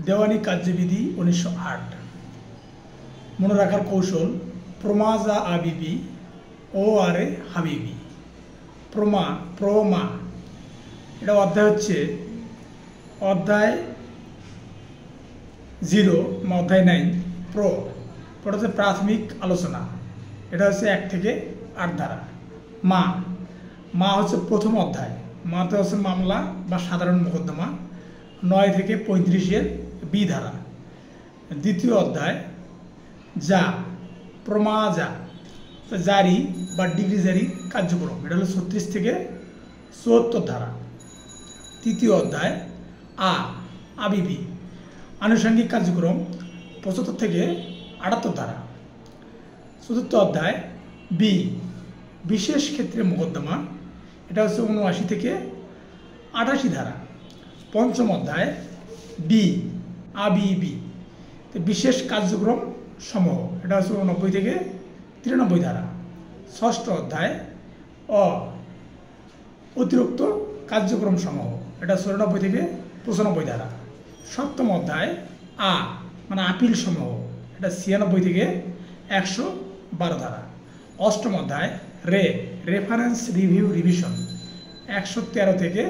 দেওয়ানি কার্যবিধি 1908। মনে রাখার কৌশল প্রমাজা আবিবি ও আরে হাবিবি। প্রমা এটা অধ্যায় হচ্ছে অধ্যায় 0 অধ্যায় 9। ওটা হচ্ছে প্রাথমিক আলোচনা, এটা হচ্ছে 1 থেকে 8 ধারা। মা হচ্ছে প্রথম অধ্যায়, মাতে হচ্ছে মামলা বা সাধারণ মোকদ্দমা 9 থেকে 35 বি ধারা। দ্বিতীয় অধ্যায় প্রমাজা জারি বা ডিগ্রি জারি কার্যক্রম, এটা হলো 36 থেকে 74 ধারা। তৃতীয় অধ্যায় আবিবি আনুষঙ্গিক কার্যক্রম 75 থেকে 78 ধারা। চতুর্থ অধ্যায় বিশেষ ক্ষেত্রে মোকদ্দমা, এটা হচ্ছে 79 থেকে 88 ধারা। পঞ্চম অধ্যায় আবিবি বিশেষ কার্যক্রম সমূহ, এটা হচ্ছে 89 থেকে 93 ধারা। ষষ্ঠ অধ্যায় অতিরিক্ত কার্যক্রম সমূহ, এটা 94 থেকে 95 ধারা। সপ্তম অধ্যায় মানে আপিল সমূহ, এটা 96 থেকে 112 ধারা। অষ্টম অধ্যায় রেফারেন্স রিভিউ রিভিশন 113 থেকে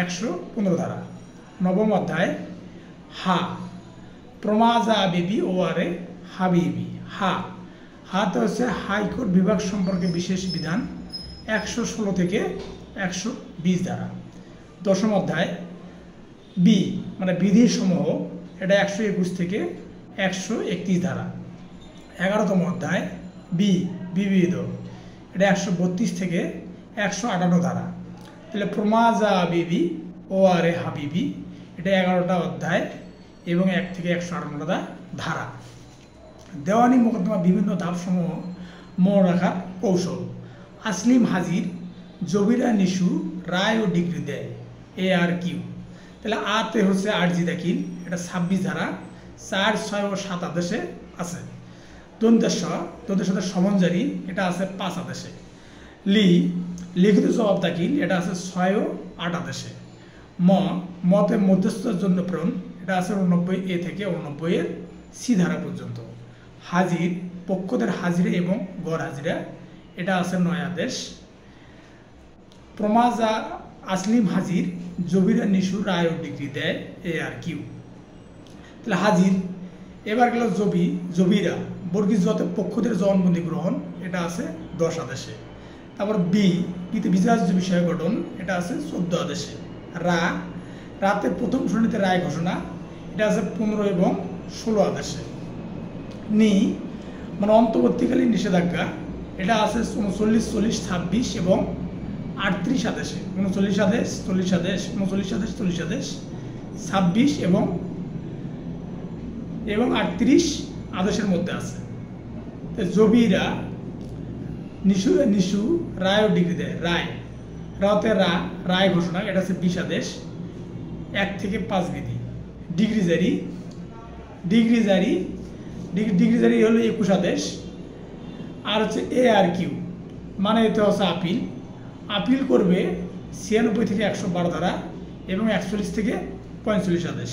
115 ধারা। নবম অধ্যায় প্রমাজা আবিবি ও আরে হাবিবি। হাতে হচ্ছে হাইকোর্ট বিভাগ সম্পর্কে বিশেষ বিধান 116 থেকে 120 ধারা। দশম অধ্যায় মানে বিধি সমূহ, এটা 121 থেকে 131 ধারা। 11তম অধ্যায় বিবিধ, এটা 132 থেকে 158 ধারা। তাহলে প্রমাজা আবিবি ও আরে হাবিবি এটা 11টা অধ্যায় এবং 1 থেকে 158টা ধারা। দেওয়ানি মোকদ্দমা বিভিন্ন ধাপসমূহ মনে রাখার কৌশল। আসলিম হাজির, জবিরা নিশু রায় ও ডিগ্রি দেয় ARQ। তাহলে আতে হচ্ছে আরজি দাখিল, এটা 26 ধারা 4, 6 ও 7 আদেশে আছে। দ্বন্দ্বের সমন জারি, এটা আছে 5 আদেশে। লিখিত জবাব দাখিল, এটা আছে 6 ও 8 আদেশে। মতে মধ্যস্থতার জন্য প্রেরণ, এটা আছে 89A থেকে 89C ধারা পর্যন্ত। হাজির, পক্ষদের হাজিরা এবং গড় হাজিরা, এটা আছে 9 আদেশ। প্রমাজা আসলিম হাজির, জবিরা নিশু রায় ও ডিগ্রি দেয় ARQ। তাহলে হাজির, এবার গেল জবিরা বর্গীয় জতে পক্ষদের জবানবন্দি গ্রহণ, এটা আছে 10 আদেশে। তারপর বিতে বিচার্য বিষয় গঠন, এটা আছে 14 আদেশে। রাতে প্রথম শুনানিতে রায় ঘোষণা, এটা আছে 15 এবং 16 আদেশে। মানে অন্তর্বর্তীকালীন নিষেধাজ্ঞা, এটা আছে 39, 40, 26 এবং 38 আদেশে। 39 আদেশ, 40 আদেশ, 39 আদেশ, 40 আদেশ, 26 এবং 38 আদেশের মধ্যে আছে। জবিরা নিশু রায় ও ডিগ্রি দেয় রাতে রায় ঘোষণা, এটা আছে 20 আদেশ 1 থেকে 5 বিধি। ডিগ্রি জারি হলো 21 আদেশ। আর হচ্ছে ARQ মানে এতে হচ্ছে আপিল করবে 96 থেকে 112 ধারা এবং 41 থেকে 45 আদেশ।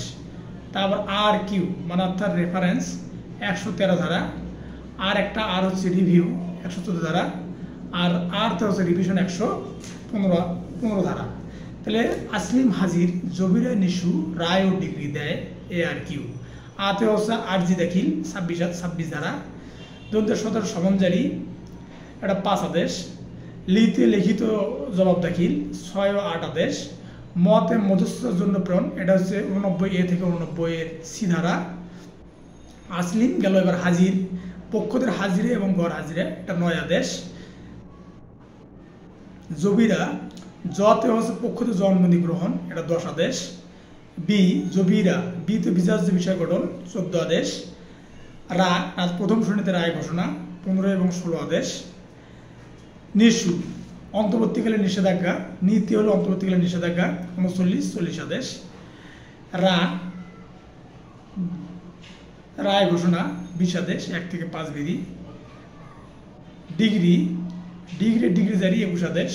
তারপর RQ মানে অর্থাৎ রেফারেন্স 113 ধারা। আর একটা হচ্ছে রিভিউ 114 ধারা। আর তো হচ্ছে রিভিশন 115 ধারা। তাহলে আসলিম হাজির, জবিরা নিশু রায় ও ডিগ্রি দেয় ARQ। আতে হচ্ছে আরজি দাখিল 26 ধারা। দ্বন্দ্বের সমন জারি, এটা 5 আদেশ। লিখিত জবাব দাখিল 6 ও 8 আদেশ। মতে মধ্যস্থতার জন্য প্রেরণ, এটা হচ্ছে 89A থেকে 89C ধারা। আসলিম গেল। এবার হাজির, পক্ষদের হাজিরে এবং গড় হাজিরে, এটা 9 আদেশ। জবিরা জতে হচ্ছে পক্ষদের জবানবন্দি গ্রহণ, এটা 10 আদেশ। জবিরা বিতে বিচার্য বিষয় গঠন 14 আদেশ। প্রথম শুনানিতে রায় ঘোষণা 15 এবং 16 আদেশ। নিশু অন্তর্বর্তীকালীন নিষেধাজ্ঞা, নীতি হলো অন্তর্বর্তীকালীন নিষেধাজ্ঞা 39, 40 আদেশ। রায় ঘোষণা 20 আদেশ 1 থেকে 5 বিধি। ডিগ্রি জারি 21 আদেশ।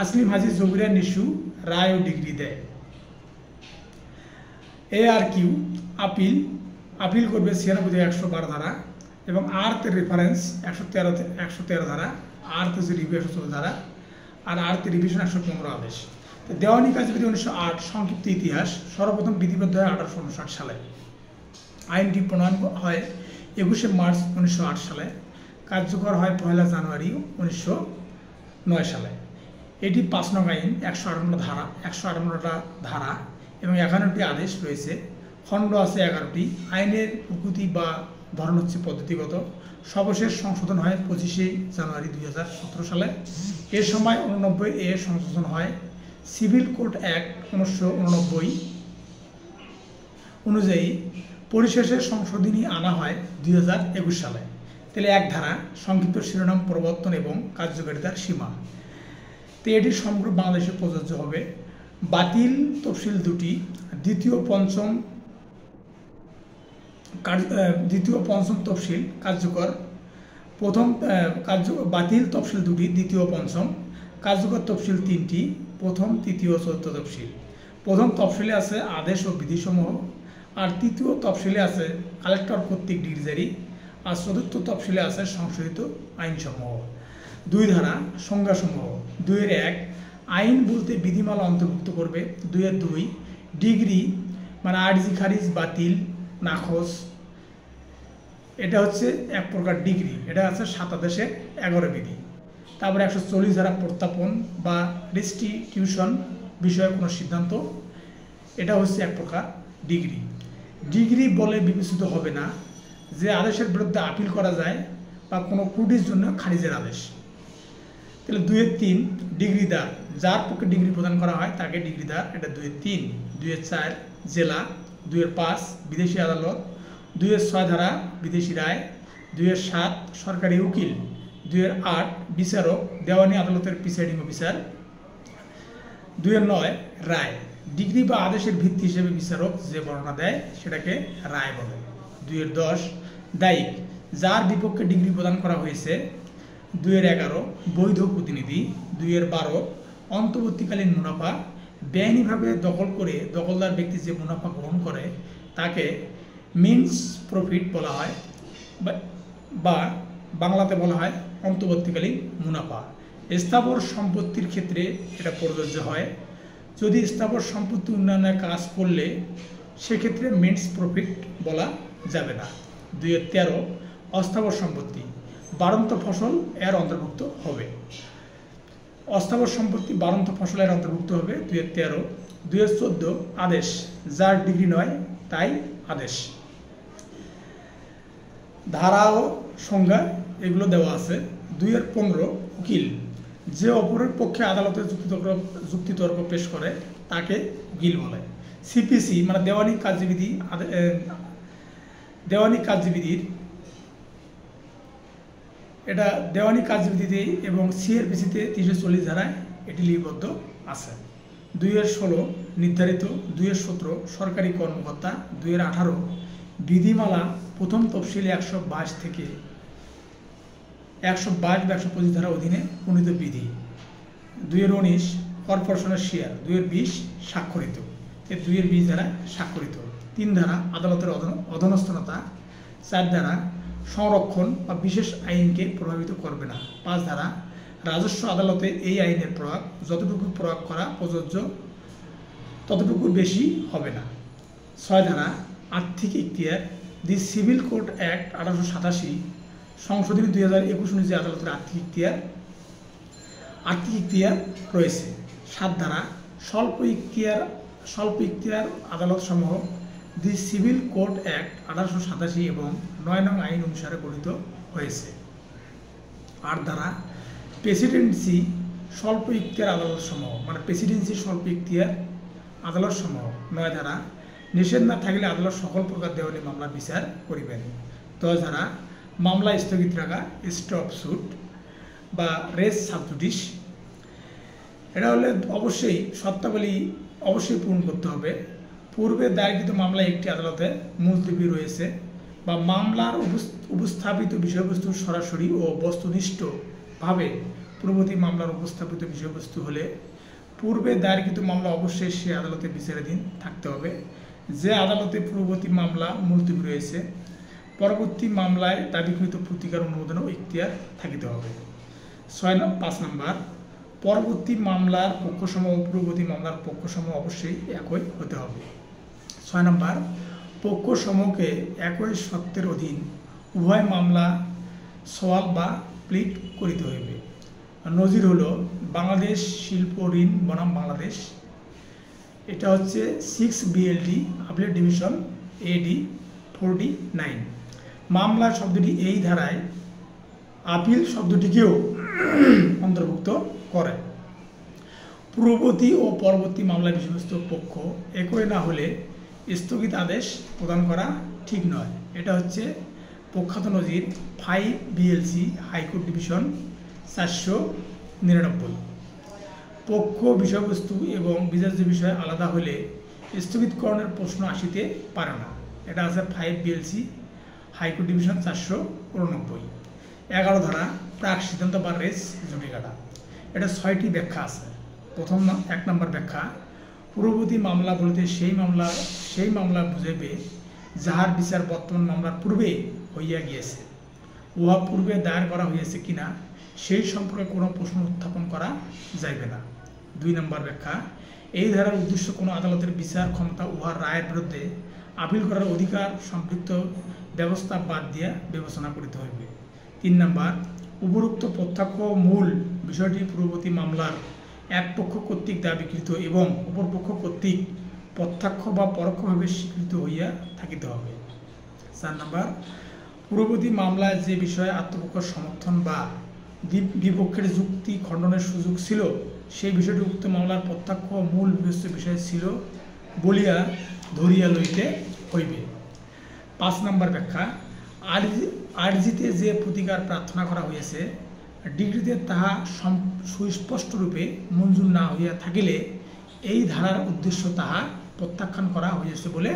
আসলিম হাজির, জবিরা নিশু রায় ও ডিগ্রি দেয় ARQ আপিল করবে 96 থেকে 112 ধারা, এবং আর্থ রেফারেন্স 113 ধারা, আর্থ হচ্ছে রিভিউ 114 ধারা, আর আর্থ রিভিশন 115 আদেশ। দেওয়ানি কার্যবিধি 1908 সংক্ষিপ্ত ইতিহাস। সর্বপ্রথম বিধিবদ্ধ হয় 1859 সালে। আইনটি প্রণয়ন হয় 21 মার্চ 1908 সালে। কার্যকর হয় 1 জানুয়ারি 1909 সালে। এটি 5 নং আইন, 158টা ধারা এবং 51টি আদেশ রয়েছে। খণ্ড আছে 11টি। আইনের প্রকৃতি বা ধরন হচ্ছে পদ্ধতিগত। সর্বশেষ সংশোধন হয় 25 জানুয়ারি 2017 সালে। এর সময় 89A সংশোধন হয়। সিভিল কোড অ্যাক্ট 1989 অনুযায়ী পরিশেষে সংশোধনী আনা হয় 2021 সালে। তাহলে এক ধারা, সংক্ষিপ্ত শিরোনাম, প্রবর্তন এবং কার্যকারিতার সীমা। তো এটি সমগ্র বাংলাদেশে প্রযোজ্য হবে। বাতিল তফসিল দুটি, দ্বিতীয় পঞ্চম তফসিল কার্যকর। বাতিল তফসিল দুটি, দ্বিতীয় পঞ্চম। কার্যকর তফসিল 3টি, প্রথম, তৃতীয়, চতুর্থ তফসিল। প্রথম তফসিলে আছে আদেশ ও বিধিসমূহ, আর তৃতীয় তফসিলে আছে কালেক্টর কর্তৃক ডিগ্রি জারি, আর চতুর্থ তফসিলে আছে সংশোধিত আইনসমূহ। 2 ধারা, সংজ্ঞাসমূহ। 2-1 আইন বলতে বিধিমালা অন্তর্ভুক্ত করবে। 2-2 ডিগ্রি মানে আরজি খারিজ, বাতিল, নাকচ, এটা হচ্ছে এক প্রকার ডিগ্রি। এটা আছে 7 আদেশের 11 বিধি। তারপরে 140 ধারা, প্রত্যাপন বা রেস্টিটিউশন বিষয়ে কোনো সিদ্ধান্ত, এটা হচ্ছে এক প্রকার ডিগ্রি। ডিগ্রি বলে বিবেচিত হবে না যে আদেশের বিরুদ্ধে আপিল করা যায় বা কোনো ত্রুটির জন্য খারিজের আদেশ। তাহলে 2-3 ডিগ্রিদার, যার পক্ষে ডিগ্রি প্রদান করা হয় তাকে ডিগ্রিদার, এটা 2-3। 2-4 জেলা। 2-5 বিদেশি আদালত। 2-6 ধারা বিদেশি রায়। 2-7 সরকারি উকিল। 2-8 বিচারক, দেওয়ানি আদালতের প্রিসাইডিং অফিসার। 2-9 রায়, ডিগ্রি বা আদেশের ভিত্তি হিসেবে বিচারক যে বর্ণনা দেয় সেটাকে রায় বলে। 2-10 দায়িক, যার বিপক্ষে ডিগ্রি প্রদান করা হয়েছে। 2-11 বৈধ প্রতিনিধি। 2-12 অন্তর্বর্তীকালীন মুনাফা, বেআইনিভাবে দখল করে দখলদার ব্যক্তি যে মুনাফা গ্রহণ করে তাকে মিন্স প্রফিট বলা হয়, বা বাংলাতে বলা হয় অন্তর্বর্তীকালীন মুনাফা। স্থাবর সম্পত্তির ক্ষেত্রে এটা প্রযোজ্য হয়। যদি স্থাবর সম্পত্তি উন্নয়নের কাজ করলে সেক্ষেত্রে মিন্স প্রফিট বলা যাবে না। 2-13 অস্থাবর সম্পত্তি, বাড়ন্ত ফসল এর অন্তর্ভুক্ত হবে। অস্থাবর সম্পত্তি বাড়ন্ত ফসলের অন্তর্ভুক্ত হবে। 2-13 2-14 আদেশ, যার ডিগ্রি নয় তাই আদেশ। ধারা ও সংজ্ঞা এগুলো দেওয়া আছে। 2-15 উকিল, যে অপরের পক্ষে আদালতে যুক্তিতর্ক পেশ করে তাকে উকিল বলে। সিপিসি মানে দেওয়ানি কার্যবিধির এটা দেওয়ানি কার্যবিধিতে এবং সিআরপিসিতে 340 ধারায় এটি লিপিবদ্ধ আছে। 2-16 নির্ধারিত। 2-17 সরকারি কর্মকর্তা। 2-18 বিধিমালা, প্রথম তফসিলে 122 থেকে 125 ধারা অধীনে প্রণীত বিধি। 2-19 কর্পোরেশনের শেয়ার। 2-20 স্বাক্ষরিত। 2-20 ধারা স্বাক্ষরিত। 3 ধারা আদালতের অধস্তনতা। 4 ধারা সংরক্ষণ বা বিশেষ আইনকে প্রভাবিত করবে না। 5 ধারা রাজস্ব আদালতে এই আইনের প্রয়োগ যতটুকু প্রয়োগ করা প্রযোজ্য ততটুকু বেশি হবে না। 6 ধারা আর্থিক ইখতিয়ার। দি সিভিল কোড অ্যাক্ট 1887 সংশোধনী 2021 অনুযায়ী আদালতের আর্থিক ইখতিয়ার রয়েছে। 7 ধারা স্বল্প ইখতিয়ার আদালত সমূহ দি সিভিল কোড অ্যাক্ট 1887 এবং 9 নং আইন অনুসারে গঠিত হয়েছে। 8 ধারা প্রেসিডেন্সি স্বল্প ইখতিয়ার আদালত সমূহ মানে প্রেসিডেন্সি স্বল্প ইখতিয়ার আদালত সমূহ। 9 ধারা নিষেধ না থাকলে আদালত সকল প্রকার দেওয়ানি মামলা বিচার করিবেন। 10 ধারা মামলা স্থগিত রাখা, স্টপ সুট বা রেস সাবজুডিস। এটা হলে অবশ্যই শর্তাবলী অবশ্যই পূরণ করতে হবে। পূর্বে দায়েরকৃত মামলায় একটি আদালতে মুলতবি রয়েছে বা মামলার উপস্থাপিত বিষয়বস্তু সরাসরি ও বস্তুনিষ্ঠভাবে পূর্ববর্তী মামলার উপস্থাপিত বিষয়বস্তু হলে পূর্বে দায়েরকৃত মামলা অবশ্যই সে আদালতে বিচারাধীন থাকতে হবে। যে আদালতে পূর্ববর্তী মামলা মুলতবি রয়েছে পরবর্তী মামলায় দাবিকৃত প্রতিকার অনুমোদন ও ইখতিয়ার থাকিতে হবে। 5 নম্বর, পরবর্তী মামলার পক্ষসমূহ ও পূর্ববর্তী মামলার পক্ষসমূহ অবশ্যই একই হতে হবে। 6 নম্বর, পক্ষসমূহকে একই সত্ত্বের অধীন উভয় মামলা সওয়াল বা প্লিট করিতে হইবে। নজির হলো বাংলাদেশ শিল্প ঋণ বনাম বাংলাদেশ, এটা হচ্ছে 6 BLD আপিলেট ডিভিশন AD 49। মামলা শব্দটি এই ধারায় আপিল শব্দটিকেও অন্তর্ভুক্ত করে। পূর্ববর্তী ও পরবর্তী মামলার বিষয়বস্তু পক্ষ একই না হলে স্থগিত আদেশ প্রদান করা ঠিক নয়। এটা হচ্ছে প্রখ্যাত নজির 5 BLC হাইকোর্ট ডিভিশন 499। পক্ষ বিষয়বস্তু এবং বিচার্য বিষয় আলাদা হলে স্থগিতকরণের প্রশ্ন আসিতে পারে না। এটা আছে 5 BLC হাইকোর্ট ডিভিশন 489। 11 ধারা প্রাক সিদ্ধান্ত বা রেস জুডিকাটা, এটা 6টি ব্যাখ্যা আছে। প্রথম 1 নম্বর ব্যাখ্যা, পূর্ববর্তী মামলা বলতে সেই মামলা বুঝাইবে যাহার বিচার বর্তমান মামলার পূর্বে হইয়া গিয়েছে, উহা পূর্বে দায়ের করা হইয়াছে কিনা সেই সম্পর্কে কোনো প্রশ্ন উত্থাপন করা যাইবে না। 2 নম্বর ব্যাখ্যা, এই ধারার উদ্দেশ্য কোনো আদালতের বিচার ক্ষমতা উহার রায়ের বিরুদ্ধে আপিল করার অধিকার সম্পৃক্ত ব্যবস্থা বাদ দিয়া বিবেচনা করিতে হইবে। 3 নম্বর, উপরোক্ত প্রত্যক্ষ মূল বিষয়টি পূর্ববর্তী মামলার এক পক্ষ কর্তৃক দাবিকৃত এবং অপর পক্ষ কর্তৃক প্রত্যক্ষ বা পরোক্ষভাবে স্বীকৃত হইয়া থাকিতে হবে। 4 নম্বর, পূর্ববর্তী মামলায় যে বিষয়ে আত্মপক্ষ সমর্থন বা বিপক্ষের যুক্তি খণ্ডনের সুযোগ ছিল সেই বিষয়টি উক্ত মামলার প্রত্যক্ষ মূল বিবেচ্য বিষয় ছিল বলিয়া ধরিয়া লইতে হইবে। 5 নম্বর ব্যাখ্যা, আর্জিতে যে প্রতিকার প্রার্থনা করা হইয়াছে ডিগ্রিতে তাহা সুস্পষ্টরূপে মঞ্জুর না হইয়া থাকিলে এই ধারার উদ্দেশ্য তাহা প্রত্যাখ্যান করা হইয়াছে বলে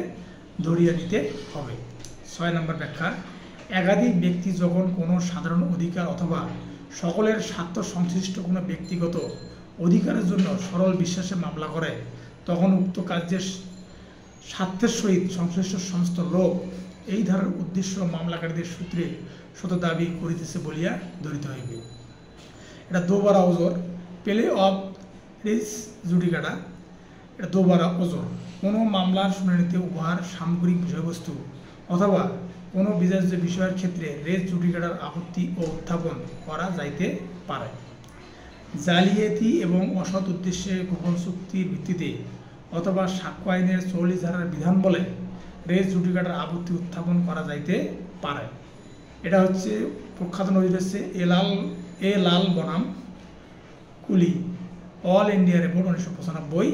ধরিয়া নিতে হবে। 6 নম্বর ব্যাখ্যা, একাধিক ব্যক্তি যখন কোনো সাধারণ অধিকার অথবা সকলের স্বার্থ সংশ্লিষ্ট কোনো ব্যক্তিগত অধিকারের জন্য সরল বিশ্বাসে মামলা করে তখন উক্ত কার্যের স্বার্থের সহিত সংশ্লিষ্ট সমস্ত লোক এই ধারার উদ্দেশ্য মামলাকারীদের সূত্রে শত দাবি করিতেছে বলিয়া ধরিতে হইবে। এটা দোবারা ওজোর পেলে অফ রিস জুডিকাটা, এটা দোবারা ওজোর কোনো মামলার শুনানিতে উহার সামগ্রিক বিষয়বস্তু অথবা কোনো বিচার্য বিষয়ের ক্ষেত্রে রেস জুডিকাটার আপত্তি ও উত্থাপন করা যাইতে পারে। জালিয়াতি এবং অসৎ উদ্দেশ্যে গোপন চুক্তির ভিত্তিতে অথবা সাক্ষ্য আইনের 44 ধারার বিধান বলে রেস জুডিকাটার আপত্তি উত্থাপন করা যাইতে পারে। এটা হচ্ছে প্রখ্যাত নজির হচ্ছে এ লাল বনাম কুলি all India report 1995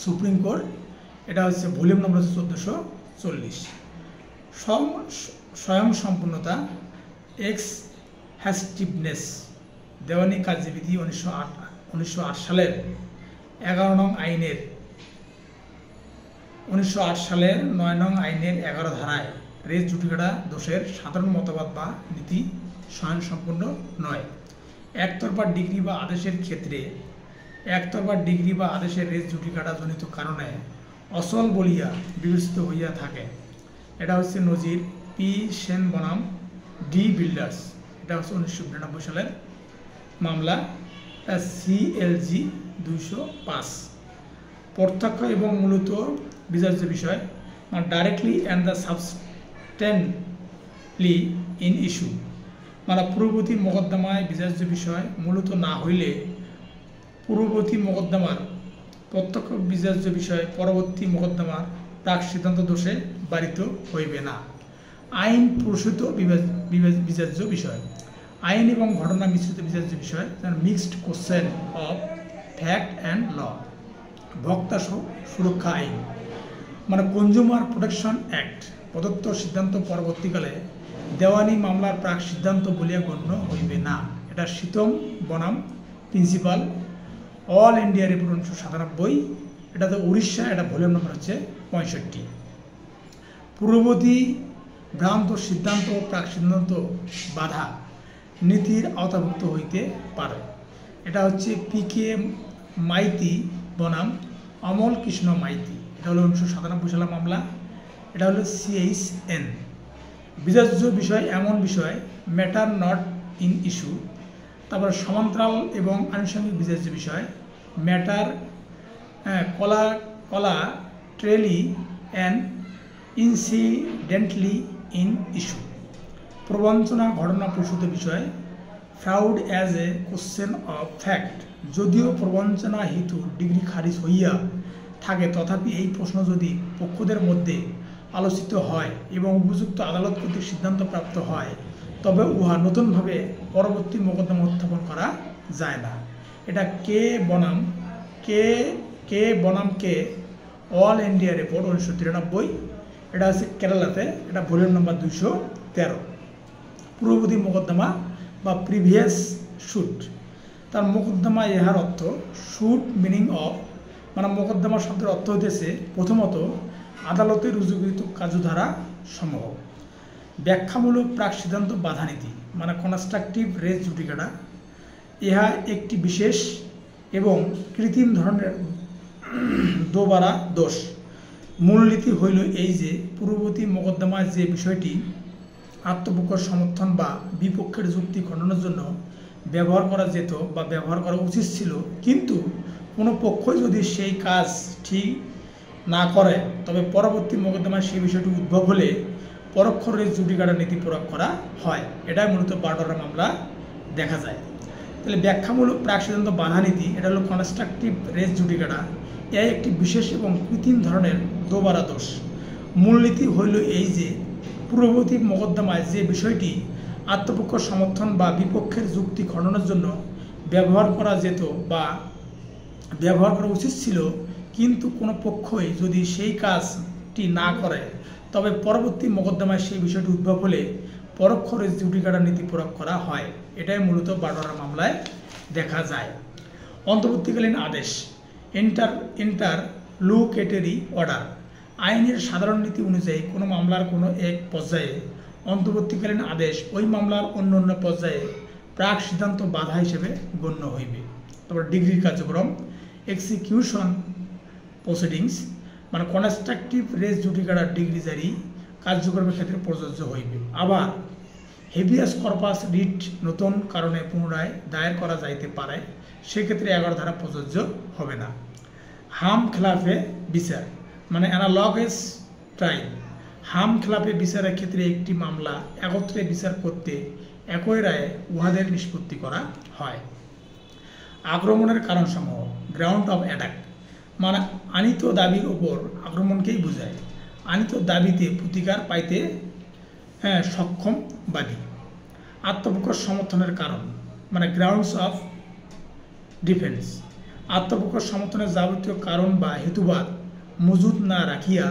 supreme court, এটা হচ্ছে ভলিউম নম্বর 1440। স্বয়ং সম্পূর্ণতা এক্সহ্যাস্টিভনেস দেওয়ানি কার্যবিধি 1908 সালের 11 নং আইনের 9 নং আইনের 11 ধারায় রেস জুডিকাটা দোষের সাধারণ মতবাদ বা নীতি স্বয়ংসম্পূর্ণ নয়। একতরফা ডিগ্রি বা আদেশের ক্ষেত্রে একতরফা ডিগ্রি বা আদেশের রেস জুডিকাটা জনিত কারণে অসল বলিয়া বিবেচিত হইয়া থাকে। এটা হচ্ছে নজির পি সেন বনাম ডি বিল্ডার্স, এটা হচ্ছে 1992 সালের মামলা CLG 205। প্রত্যক্ষ এবং মূলত বিচার্য বিষয় directly and the substantially in issue, মানে পূর্ববর্তী মোকদ্দমায় বিচার্য বিষয় মূলত না হইলে পূর্ববর্তী মোকদ্দমার প্রত্যক্ষ বিচার্য বিষয় পরবর্তী মোকদ্দমার প্রাক সিদ্ধান্ত দোষে বারিত হইবে না। আইন প্রসূত বিচার্য বিষয়, আইন এবং ঘটনা মিশ্রিত বিচার্য বিষয়, mixed question of fact and law. ভোক্তা সুরক্ষা আইন মানে কনজিউমার প্রোটেকশন অ্যাক্ট প্রদত্ত সিদ্ধান্ত পরবর্তীকালে দেওয়ানি মামলার প্রাক সিদ্ধান্ত বলিয়া গণ্য হইবে না। এটা শীতম বনাম প্রিন্সিপাল অল ইন্ডিয়া রিপোর্ট 1997, এটা তো উড়িষ্যা, এটা ভলিউম নম্বর হচ্ছে 65। পূর্ববর্তী ভ্রান্ত সিদ্ধান্ত ও প্রাক সিদ্ধান্ত বাধা নীতির আওতাভুক্ত হইতে পারে। এটা হচ্ছে PK মাইতি বনাম অমল কৃষ্ণ মাইতি, এটা হলো 1997 সালের মামলা। এটা হলো CHN। বিচার্য বিষয় এমন বিষয় ম্যাটার নট ইন ইস্যু। তারপর সমান্তরাল এবং আনুষঙ্গিক বিচার্য বিষয় matter collaterally and incidentally in issue। প্রবঞ্চনা ঘটনা প্রসূত বিষয় proud as a question of fact. যদিও প্রবঞ্চনা হেতু ডিগ্রি খারিজ হইয়া থাকে, তথাপি এই প্রশ্ন যদি পক্ষদের মধ্যে আলোচিত হয় এবং উপযুক্ত আদালত কর্তৃক সিদ্ধান্ত প্রাপ্ত হয়, তবে উহা নতুনভাবে পরবর্তী মোকদ্দমা উত্থাপন করা যায় না। এটা কে বনাম কে অল ইন্ডিয়া রিপোর্ট 1993। এটা হচ্ছে কেরালাতে, এটা ভলিউম নম্বর 213। পূর্ববর্তী মোকদ্দমা বা প্রিভিয়াস শুট। তার মোকদ্দমা ইহার অর্থ শুট মিনিং অফ, মানে মোকদ্দমা শব্দের অর্থ হইতেছে প্রথমত আদালতে রুজুকৃত কার্যধারা সমূহ। ব্যাখ্যামূলক প্রাক সিদ্ধান্ত বাধা নীতি, মানে কনস্ট্রাকটিভ রেস জুডিকাটা। ইহা একটি বিশেষ এবং কৃত্রিম ধরনের দোবারা দোষ। মূলনীতি হইল এই যে পূর্ববর্তী মোকদ্দমায় যে বিষয়টি আত্মপক্ষের সমর্থন বা বিপক্ষের যুক্তি খণ্ডনের জন্য ব্যবহার করা যেত বা ব্যবহার করা উচিত ছিল, কিন্তু কোনো পক্ষই যদি সেই কাজ ঠিক না করে, তবে পরবর্তী মোকদ্দমায় সেই বিষয়টি উদ্ভব হলে পরোক্ষ রেস জুডিকাটা নীতি প্রয়োগ করা হয়। এটাই মূলত বারডারা মামলা দেখা যায়। তাহলে ব্যাখ্যামূলক প্রাক সিদ্ধান্ত বাধা নীতি, এটা হলো কনস্ট্রাকটিভ রেস জুডিকাটা। এ একটি বিশেষ এবং কৃত্রিম ধরনের দোবারা দোষ। মূলনীতি হইল এই যে পূর্ববর্তী মোকদ্দমায় যে বিষয়টি আত্মপক্ষ সমর্থন বা বিপক্ষের যুক্তি খণ্ডনের জন্য ব্যবহার করা যেত বা ব্যবহার করা উচিত ছিল, কিন্তু কোনো পক্ষই যদি সেই কাজটি না করে, তবে পরবর্তী মোকদ্দমায় সেই বিষয়টি উদ্ভব হলে পরোক্ষ রেস জুডিকাটা নীতি প্রয়োগ করা হয়। এটাই মূলত বারডারা মামলায় দেখা যায়। অন্তর্বর্তীকালীন আদেশ ইন্টারলোকুটরি অর্ডার। আইনের সাধারণ নীতি অনুযায়ী কোনো মামলার কোনো এক পর্যায়ে অন্তর্বর্তীকালীন আদেশ ওই মামলার অন্য অন্য পর্যায়ে প্রাক সিদ্ধান্ত বাধা হিসেবে গণ্য হইবে। তারপর ডিগ্রির কার্যক্রম এক্সিকিউশন প্রসিডিংস, মানে কনস্ট্রাকটিভ রেস জুডিকাটার ডিগ্রি জারি কার্যক্রমের ক্ষেত্রে প্রযোজ্য হইবে। আবার হেভিয়াস কর্পাস রিট নতুন কারণে পুনরায় দায়ের করা যাইতে পারে, সেক্ষেত্রে 11 ধারা প্রযোজ্য হবে না। হাম খেলাফে বিচার, মানে অ্যানালগাস ট্রায়াল। হাম খেলাফে বিচারের ক্ষেত্রে একটি মামলা একত্রে বিচার করতে একই রায়ে উহাদের নিষ্পত্তি করা হয়। আক্রমণের কারণসমূহ গ্রাউন্ড অফ অ্যাটাক, মানে আনিত দাবির ওপর আক্রমণকেই বোঝায়। আনিত দাবিতে প্রতিকার পাইতে সক্ষম বাদী। আত্মপক্ষ সমর্থনের কারণ, মানে গ্রাউন্ডস অফ ডিফেন্স। আত্মপক্ষ সমর্থনের যাবতীয় কারণ বা হেতুবাদ মজুদ না রাখিয়া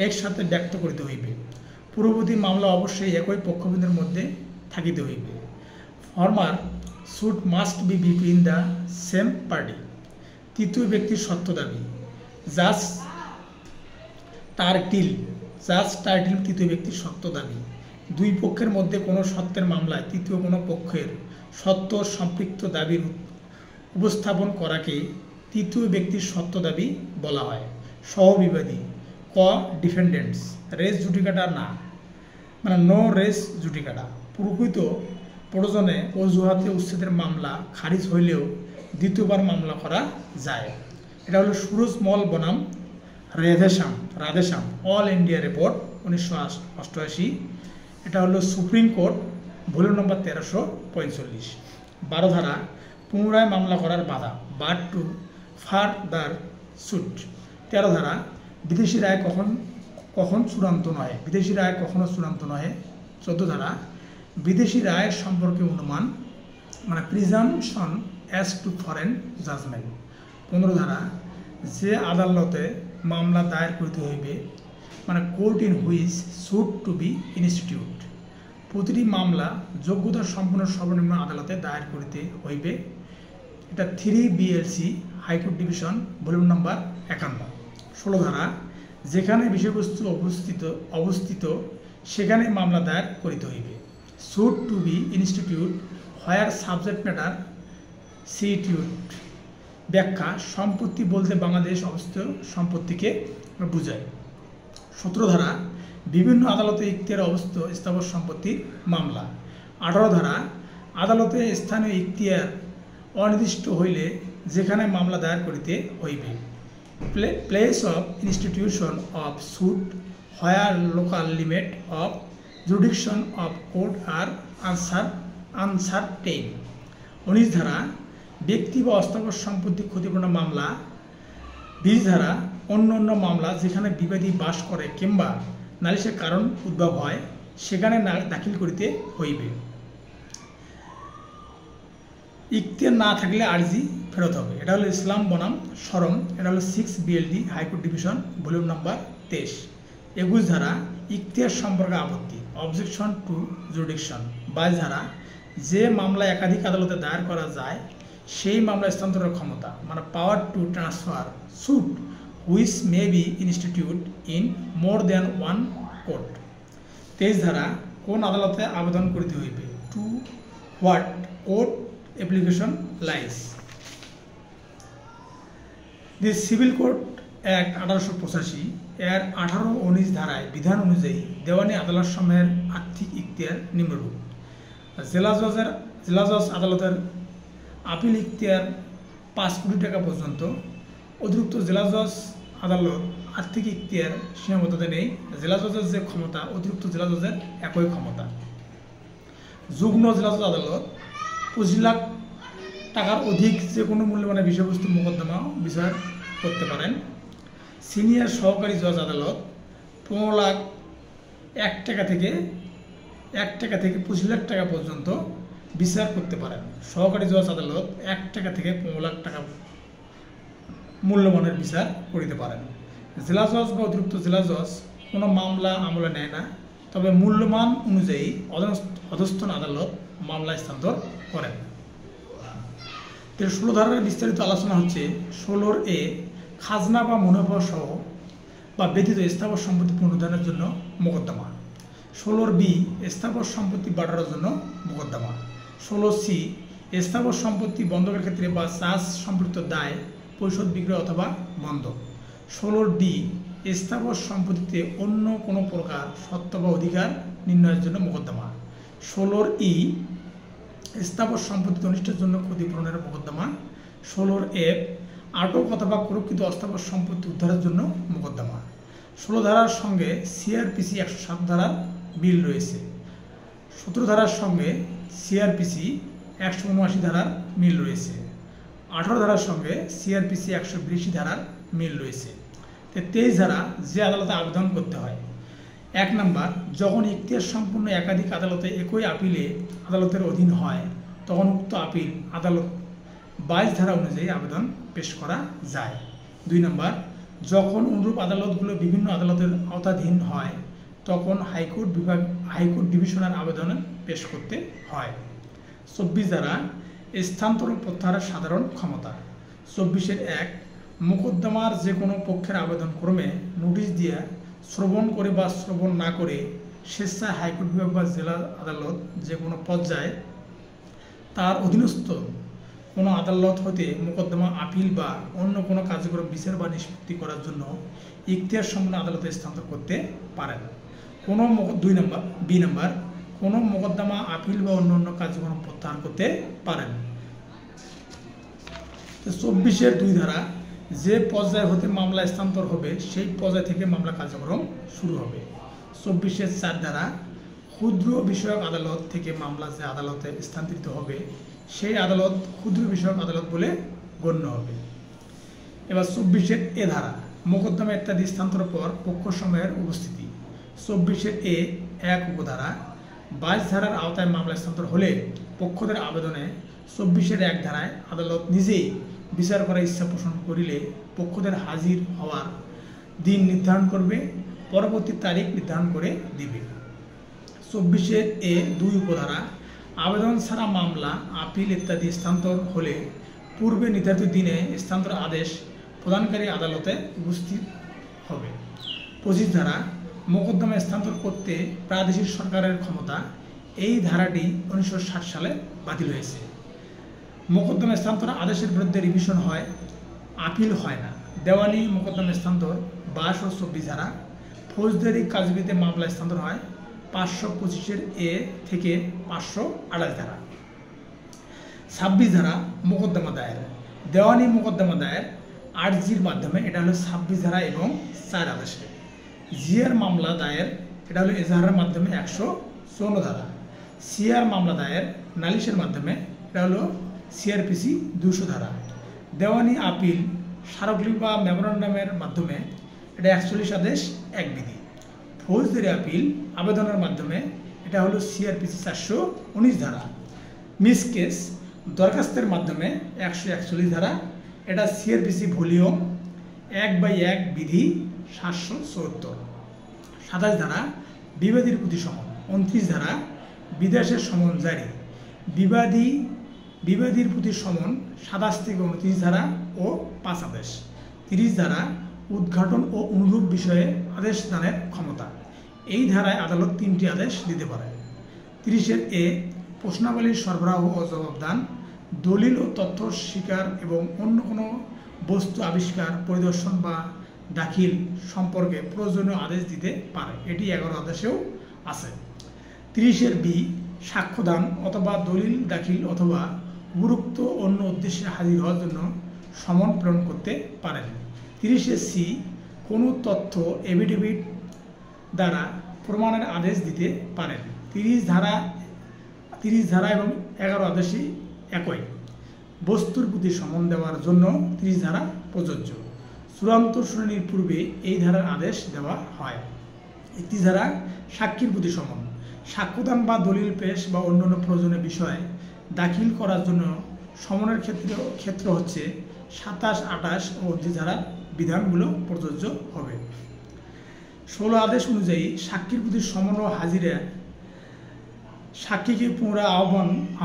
একসাথে ব্যক্ত করিতে হইবে। পূর্ববর্তী মামলা অবশ্যই একই পক্ষবিন্দুর মধ্যে থাকিতে হইবে। Former suit must be between the same party. তৃতীয় ব্যক্তির সত্য দাবি জাজ টাইটেল তৃতীয় ব্যক্তির সত্য দাবি। দুই পক্ষের মধ্যে কোনো সত্যের মামলায় তৃতীয় কোনো পক্ষের সত্য সম্পৃক্ত দাবির উপস্থাপন করাকে তৃতীয় ব্যক্তির সত্য দাবি বলা হয়। সহবিবাদী ডিফেন্ডেন্টস রেস জুডিকাটা না, মানে নো রেস জুডিকাটা। প্রকৃত প্রয়োজনে অজুহাতে উচ্ছেদের মামলা খারিজ হইলেও দ্বিতীয়বার মামলা করা যায়। এটা হলো সুরজ মল বনাম রাধেশ্যাম অল ইন্ডিয়া রিপোর্ট 1988। এটা হলো সুপ্রিম কোর্ট ভলিউম নম্বর 1345। 12 ধারা পুনরায় মামলা করার বাধা বাট টু ফার্দার সুট। 13 ধারা বিদেশি রায় কখন চূড়ান্ত নয়, বিদেশি রায় কখনো চূড়ান্ত নয়। 14 ধারা বিদেশি রায়ের সম্পর্কে অনুমান, মানে presumption as to foreign judgement. 15 ধারা যে আদালতে মামলা দায়ের করিতে হইবে, মানে court in which should to be institute. প্রতিটি মামলা যোগ্যতা সম্পন্ন সর্বনিম্ন আদালতে দায়ের করিতে হইবে। এটা 3 BLC হাইকোর্ট ডিভিশন ভলিউম নম্বর 51। 16 ধারা যেখানে বিষয়বস্তু অবস্থিত সেখানে মামলা দায়ের করিতে হইবে। Should to be institute where subject matter situate ব্যাখ্যা সম্পত্তি বলতে বাংলাদেশ অবস্থিত সম্পত্তিকে বোঝায়। 17 ধারা বিভিন্ন আদালতে ইখতিয়ারে অবস্থিত স্থাবর সম্পত্তির মামলা। 18 ধারা আদালতে স্থানীয় ইখতিয়ার অনির্দিষ্ট হইলে যেখানে মামলা দায়ের করিতে হইবে। Place of institution of suit where local limit of jurisdiction of court are uncertain. 19 ধারা ব্যক্তি বা অস্থাবর সম্পত্তি ক্ষতিপূরণ মামলা। 20 ধারা অন্য মামলা যেখানে বিবাদী বাস করে কিংবা নালিশের কারণ উদ্ভব হয় সেখানে দাখিল করিতে হইবে। ইখতিয়ার না থাকলে আর্জি ফেরত হবে। এটা হলো ইসলাম বনাম শরম। এটা হলো 6 BLD high court division volume number 23। 21 ধারা ইখতিয়ার সম্পর্কে আপত্তি, অবজেকশন টু জুডিকশন। 22 ধারা যে মামলা একাধিক আদালতে দায়ের করা যায় সেই মামলা স্থানান্তরের ক্ষমতা, মানে power to transfer suit which may be institute in more than one court. 23 ধারা কোন আদালতে আবেদন করিতে হইবে, to what court application lies. The civil code act 1885 এর 18 ও 19 ধারায় বিধান অনুযায়ী দেওয়ানি আদালত সমূহের আর্থিক ইখতিয়ার নিম্নরূপ। জেলা জজ আদালতের আপিল ইখতিয়ার 5 কোটি টাকা পর্যন্ত। অতিরিক্ত জেলা জজ আদালত আর্থিক ইখতিয়ার সীমাবদ্ধতা নেই। জেলা জজের যে ক্ষমতা অতিরিক্ত জেলা জজের একই ক্ষমতা। যুগ্ম জেলা জজ আদালত 25 লাখ টাকার অধিক যে কোনো মূল্যমানের বিষয়বস্তু মোকদ্দমা বিচার করতে পারেন। সিনিয়র সহকারী জজ আদালত 15 লাখ 1 টাকা থেকে 25 লাখ টাকা পর্যন্ত বিচার করতে পারেন। সহকারী জজ আদালত 1 টাকা থেকে 15 লাখ টাকা মূল্যমানের বিচার করিতে পারেন। জেলা জজ বা অতিরিক্ত জেলা জজ কোনো মামলা আমলে নেয় না, তবে মূল্যমান অনুযায়ী অধস্তন আদালত মামলা স্থানান্তর করেন। 16 ধারার বিস্তারিত আলোচনা হচ্ছে 16 এ খাজনা বা মুনাফা সহ বা ব্যতীত স্থাবর সম্পত্তি পুনরুদ্ধারের জন্য মোকদ্দমা। 16 বি স্থাবর সম্পত্তি বাড়ানোর জন্য মোকদ্দমা। 16 সি স্থাবর সম্পত্তি বন্ধকের ক্ষেত্রে বা চার্জ সম্পৃক্ত দায় পরিশোধ বিক্রয় অথবা বন্ধক। 16 ডি স্থাবর সম্পত্তিতে অন্য কোনো প্রকার সত্ত্ব বা অধিকার নির্ণয়ের জন্য মোকদ্দমা। 16 ই স্থাবর সম্পত্তি অনিষ্টের জন্য ক্ষতিপূরণের মোকদ্দমা। 16 এফ আটক অথবা কুরক্ষিত অস্থাবর সম্পত্তি উদ্ধারের জন্য মোকদ্দমা। 16 ধারার সঙ্গে সিআরপিসি 107 ধারার বিল রয়েছে। 17 ধারার সঙ্গে সিআরপিসি 179 ধারার মিল রয়েছে। 18 ধারার সঙ্গে সিআরপিসি 182 ধারার মিল রয়েছে। 23 ধারা যে আদালতে আবেদন করতে হয়। 1 নম্বর, যখন ইখতিয়ার সম্পূর্ণ একাধিক আদালতে একই আপিলে আদালতের অধীন হয় তখন উক্ত আপিল আদালত 22 ধারা অনুযায়ী আবেদন পেশ করা যায়। 2 নম্বর, যখন অনুরূপ আদালতগুলো বিভিন্ন আদালতের আওতাধীন হয় তখন হাইকোর্ট ডিভিশনের আবেদন পেশ করতে হয়। 24 ধারা স্থানান্তর প্রত্যাহারের সাধারণ ক্ষমতা। 24 1 মোকদ্দমার যে কোনো পক্ষের আবেদন ক্রমে নোটিশ দিয়ে শ্রবণ করে বা শ্রবণ না করে স্বেচ্ছায় হাইকোর্ট বিভাগ বা জেলা আদালত যে কোনো পর্যায়ে তার অধীনস্থ কোনো আদালত হতে মোকদ্দমা আপিল বা অন্য কোনো কার্যক্রম বিচার বা নিষ্পত্তি করার জন্য ইখতিয়ার সম্পন্ন আদালতে স্থানান্তর করতে পারেন। কোনো 2 নম্বর বি নম্বর, কোনো মোকদ্দমা আপিল বা অন্য কার্যক্রম প্রত্যাহার করতে পারেন। 24 2 ধারা যে পর্যায় হতে মামলা স্থানান্তর হবে সেই পর্যায় থেকে মামলা কার্যক্রম শুরু হবে। 24 4 ধারা ক্ষুদ্র বিষয়ক আদালত থেকে মামলা যে আদালতে স্থানান্তরিত হবে সেই আদালত ক্ষুদ্র বিষয়ক আদালত বলে গণ্য হবে। এবার 24 এ ধারা মোকদ্দমা ইত্যাদি স্থানান্তরের পর পক্ষ সমূহের উপস্থিতি। 24 এ 1 উপধারা 22 ধারার আওতায় মামলা স্থানান্তর হলে পক্ষদের আবেদনে 24 1 ধারায় আদালত নিজেই বিচার করার ইচ্ছা পোষণ করিলে পক্ষদের হাজির হওয়ার দিন নির্ধারণ করবে, পরবর্তী তারিখ নির্ধারণ করে দিবে। 24 এ 2 উপধারা আবেদন ছাড়া মামলা আপিল ইত্যাদি স্থানান্তর হলে পূর্বে নির্ধারিত দিনে স্থানান্তর আদেশ প্রদানকারী আদালতে উপস্থিত হবে। 25 ধারা মোকদ্দমা স্থানান্তর করতে প্রাদেশিক সরকারের ক্ষমতা। এই ধারাটি 1960 সালে বাতিল হয়েছে। মোকদ্দমা স্থানান্তর আদেশের বিরুদ্ধে রিভিশন হয়, আপিল হয় না। দেওয়ানি মোকদ্দমা স্থানান্তর 22 ও 24 ধারা। ফৌজদারি কাজবিধিতে মামলা স্থানান্তর হয় 525 এ থেকে 528 ধারা। 26 ধারা মোকদ্দমা দায়ের। দেওয়ানি মোকদ্দমা দায়ের 8G'র মাধ্যমে, এটা হলো 26 ধারা এবং 4 আদেশে। জিআর মামলা দায়ের, এটা হলো এজাহারের মাধ্যমে 154 ধারা। সিআর মামলা দায়ের নালিশের মাধ্যমে, এটা হলো সিআরপিসি 200 ধারা। দেওয়ানি আপিল স্মারকলিপি বা মেমোরান্ডামের মাধ্যমে, এটা 41 আদেশ 1 বিধি। ফৌজদারি আপিল আবেদনের মাধ্যমে, এটা হলো সিআরপিসি 419 ধারা। মিস কেস দরখাস্তের মাধ্যমে 141 ধারা, এটা সিআরপিসি ভলিউম 1/1 বিধি 774। 27 ধারা বিবাদীর প্রতি সমন। 29 ধারা বিদেশের সমন জারি। বিবাদীর প্রতি সমন 27 থেকে 29 ধারা ও 5 আদেশ। 30 ধারা উদ্ঘাটন ও অনুরূপ বিষয়ে আদেশ দানের ক্ষমতা। এই ধারায় আদালত 3টি আদেশ দিতে পারে। 30 এ প্রশ্নাবলীর সরবরাহ ও জবাবদান, দলিল ও তথ্য স্বীকার এবং অন্য কোনো বস্তু আবিষ্কার, পরিদর্শন বা দাখিল সম্পর্কে প্রয়োজনীয় আদেশ দিতে পারে। এটি 11 আদেশেও আছে। 30 বি সাক্ষ্যদান অথবা দলিল দাখিল অথবা উপরোক্ত অন্য উদ্দেশ্যে হাজির হওয়ার জন্য সমন প্রেরণ করতে পারেন। 30 সি কোনো তথ্য এফিডেভিট দ্বারা প্রমাণের আদেশ দিতে পারেন। 30 ধারা এবং 11 আদেশই একই। বস্তুর প্রতি সমন দেওয়ার জন্য 30 ধারা প্রযোজ্য। চূড়ান্ত শুনানির পূর্বে এই ধারার আদেশ দেওয়া হয়। 31 ধারা সাক্ষীর প্রতি সমন। সাক্ষ্যদান বা দলিল পেশ বা অন্যান্য প্রয়োজনীয় বিষয় দাখিল করার জন্য সমনের ক্ষেত্র হচ্ছে 27, 28 ও 29 ধারার বিধানগুলো প্রযোজ্য হবে। 16 আদেশ অনুযায়ী সাক্ষীর প্রতি সমন ও হাজিরা, সাক্ষীকে পুনরায়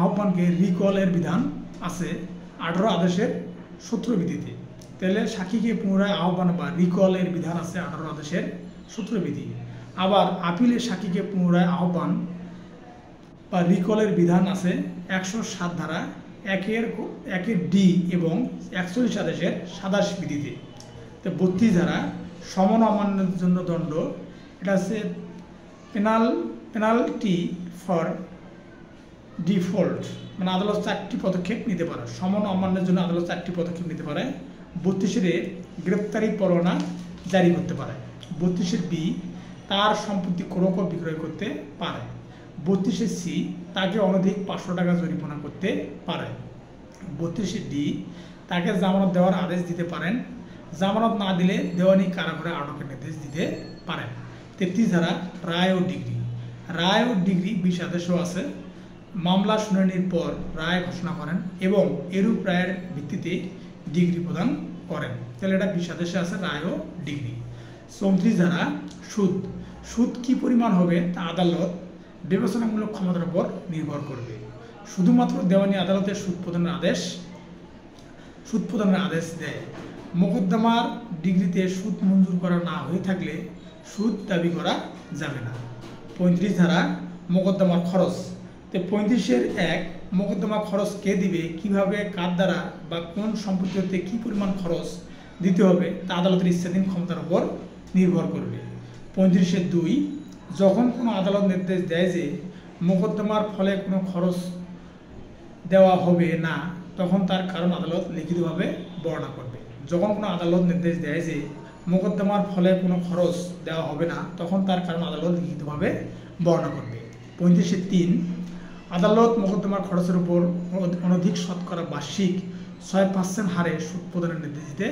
আহ্বানকে রিকলের বিধান আছে 18 আদেশের সূত্রবিধিতে। তাহলে সাক্ষীকে পুনরায় আহ্বান বা রিকলের বিধান আছে 18 আদেশের সূত্রবিধি। আবার আপিলের সাক্ষীকে পুনরায় আহ্বান বা রিকলের বিধান আছে 107 ধারা 1 ডি এবং 41 আদেশের 27 বিধিতে। তো 32 ধারা সমন অমান্যের জন্য দণ্ড, এটা আছে পেনাল্টি ফর ডিফল্ট, মানে আদালত 4টি পদক্ষেপ নিতে পারে। সমন অমান্যের জন্য আদালত 4টি পদক্ষেপ নিতে পারে। 32 গ্রেপ্তারি পরোয়ানা জারি করতে পারে। 32 বি তার সম্পত্তি ক্রয় ও বিক্রয় করতে পারে। 32 সি তাকে অনধিক 500 টাকা জরিমানা করতে পারে। 32 ডি তাকে জামানত দেওয়ার আদেশ দিতে পারেন। জামানত না দিলে দেওয়ানি কারাগারে আটকের নির্দেশ দিতে পারেন। 33 ধারা রায় ও ডিগ্রি। রায় ও ডিগ্রি 20 আদেশও আছে। মামলা শুনানির পর রায় ঘোষণা করেন এবং এরূপ রায়ের ভিত্তিতে ডিগ্রি প্রদান করেন। তাহলে এটা 20 আদেশে আছে রায় ও ডিগ্রি। 34 ধারা সুদ। সুদ কি পরিমাণ হবে তা আদালত বিবেচনামূলক ক্ষমতার উপর নির্ভর করবে। শুধুমাত্র দেওয়ানি আদালতের সুদ প্রদানের আদেশ দেয়। মোকদ্দমার ডিগ্রিতে সুদ মঞ্জুর করা না হয়ে থাকলে সুদ দাবি করা যাবে না। 35 ধারা মোকদ্দমার খরচ। তো 35 মোকদ্দমা খরচ কে দিবে, কিভাবে, কার দ্বারা বা কোন সম্পত্তিতে কি পরিমাণ খরচ দিতে হবে তা আদালতের ইচ্ছাধীন ক্ষমতার উপর নির্ভর করবে। 35 যখন কোনো আদালত নির্দেশ দেয় যে মোকদ্দমার ফলে কোনো খরচ দেওয়া হবে না, তখন তার কারণ আদালত লিখিতভাবে বর্ণনা করবে। যখন কোনো আদালত নির্দেশ দেয় যে মোকদ্দমার ফলে কোনো খরচ দেওয়া হবে না, তখন তার কারণ আদালত লিখিতভাবে বর্ণনা করবে। 35 আদালত মোকদ্দমার খরচের উপর অনধিক শতকরা বার্ষিক 6% হারে সুদ প্রদানের নির্দেশ দিতে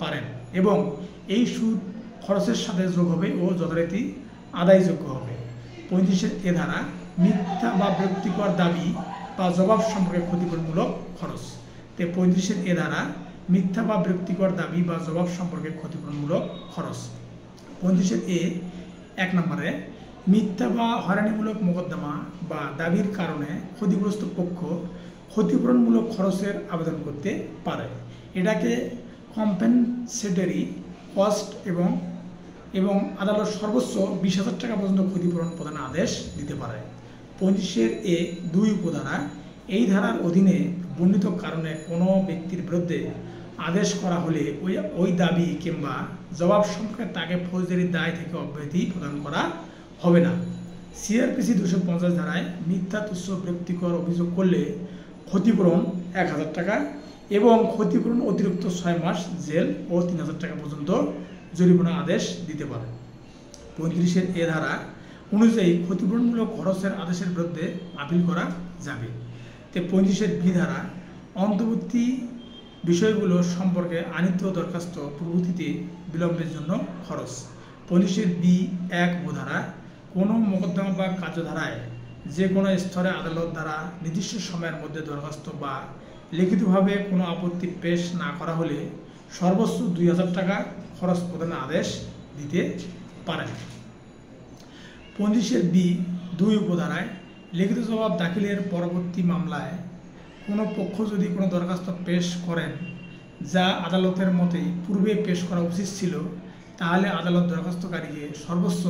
পারেন এবং এই সুদ খরচের সাথে যোগ হবে ও যথারীতি আদায়যোগ্য হবে। 35 এ ধারা মিথ্যা বা বিরক্তিকর দাবি বা জবাব সম্পর্কে ক্ষতিপূরণমূলক খরচ। 35 এ ধারা মিথ্যা বা বিরক্তিকর দাবি বা জবাব সম্পর্কে ক্ষতিপূরণমূলক খরচ। 35 এ 1 নম্বরে মিথ্যা বা হয়রানিমূলক মোকদ্দমা বা দাবির কারণে ক্ষতিগ্রস্ত পক্ষ ক্ষতিপূরণমূলক খরচের আবেদন করতে পারে। এটাকে কম্পেনসেটরি কস্ট এবং আদালত সর্বোচ্চ 20,000 টাকা পর্যন্ত ক্ষতিপূরণ প্রদানের আদেশ দিতে পারে। 35 এ 2 উপধারা এই ধারার অধীনে বর্ণিত কারণে কোনো ব্যক্তির বিরুদ্ধে আদেশ করা হলে ওই দাবি কিংবা জবাব সম্পর্কে তাকে ফৌজদারি দায় থেকে অব্যাহতি প্রদান করা হবে না। সিআরপিসি 250 ধারায় মিথ্যা তুচ্ছ বিরক্তিকর অভিযোগ করলে ক্ষতিপূরণ 1000 টাকা এবং ক্ষতিপূরণ অতিরিক্ত 6 মাস জেল ও 3000 টাকা পর্যন্ত জরিমানা আদেশ দিতে পারে। 35-এর এ ধারা অনুযায়ী ক্ষতিপূরণমূলক খরচের আদেশের বিরুদ্ধে আপিল করা যাবে। 35-এর বি ধারা অন্তর্বর্তী বিষয়গুলো সম্পর্কে আনিত দরখাস্ত পূর্ববর্তীতে বিলম্বের জন্য খরচ। 35-এর বি 1 ধারা কোনো মোকদ্দমা বা কার্যধারায় যে কোনো স্তরে আদালত দ্বারা নির্দিষ্ট সময়ের মধ্যে দরখাস্ত বা লিখিতভাবে কোনো আপত্তি পেশ না করা হলে সর্বোচ্চ 2000 টাকা খরচ প্রদানের আদেশ দিতে পারেন। 35-এর বি 2 উপধারায় লিখিত জবাব দাখিলের পরবর্তী মামলায় কোনো পক্ষ যদি কোনো দরখাস্ত পেশ করেন যা আদালতের মতে পূর্বে পেশ করা উচিত ছিল, তাহলে আদালত দরখাস্তকারীকে সর্বোচ্চ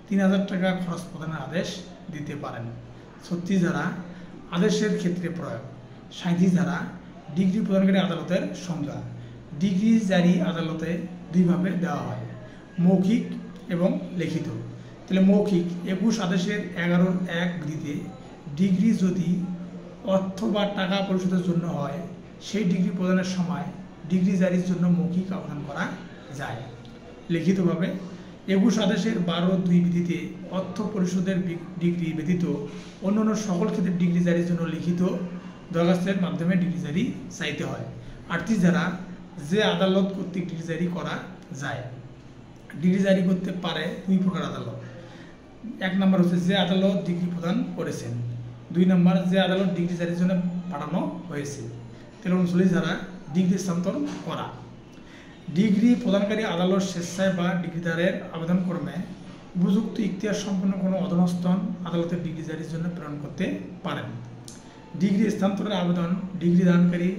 3000 টাকা খরচ প্রদানের আদেশ দিতে পারেন। 36 ধারা আদেশের ক্ষেত্রে প্রয়োগ। 37 ধারা ডিগ্রি প্রদানকারী আদালতের সংজ্ঞা। ডিগ্রি জারি আদালতে দুইভাবে দেওয়া হয়, মৌখিক এবং লিখিত। তাহলে মৌখিক 21 আদেশের 11-1 বিধিতে ডিগ্রি যদি অর্থ বা টাকা পরিশোধের জন্য হয়, সেই ডিগ্রি প্রদানের সময় ডিগ্রি জারির জন্য মৌখিক আবেদন করা যায়। লিখিতভাবে 21 আদেশের 12-2 বিধিতে অর্থ পরিশোধের ডিগ্রি ব্যতীত অন্যান্য সকল ক্ষেত্রে ডিগ্রি জারির জন্য লিখিত দরখাস্তের মাধ্যমে ডিগ্রি জারি চাইতে হয়। 38 ধারা যে আদালত কর্তৃক ডিগ্রি জারি করা যায়। ডিগ্রি জারি করতে পারে 2 প্রকার আদালত। 1 নম্বর হচ্ছে যে আদালত ডিগ্রি প্রদান করেছেন। 2 নম্বর যে আদালত ডিগ্রি জারির জন্য পাঠানো হয়েছে। 39 ধারা ডিগ্রি স্থানান্তর করা। ডিগ্রি প্রদানকারী আদালত স্বেচ্ছায় বা ডিগ্রিদারের আবেদন ক্রমে উপযুক্ত ইখতিয়ার সম্পন্ন কোনো অধস্তন আদালতের ডিগ্রি জারির জন্য প্রেরণ করতে পারেন। ডিগ্রি স্থানান্তরের আবেদন ডিগ্রি দানকারী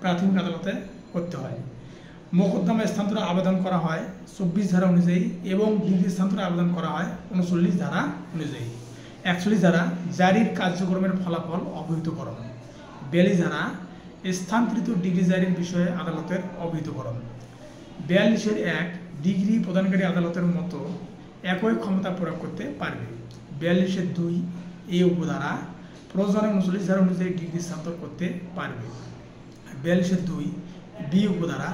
প্রাথমিক আদালতে করতে হয়। মোকদ্দমা স্থানান্তরের আবেদন করা হয় 24 ধারা অনুযায়ী এবং ডিগ্রি স্থানান্তরের আবেদন করা হয় 39 ধারা অনুযায়ী। 41 ধারা জারির কার্যক্রমের ফলাফল অবহিতকরণ। 42 ধারা স্থানান্তরিত ডিগ্রি জারির বিষয়ে আদালতের অবহিতকরণ। 42-এর 1 ডিগ্রি প্রদানকারী আদালতের মতো একই ক্ষমতা প্রয়োগ করতে পারবে। 42-এর 2 এ উপধারা প্রয়োজনে 39 ধারা অনুযায়ী ডিগ্রি স্থানান্তর করতে পারবে। 42-এর 2 বি উপধারা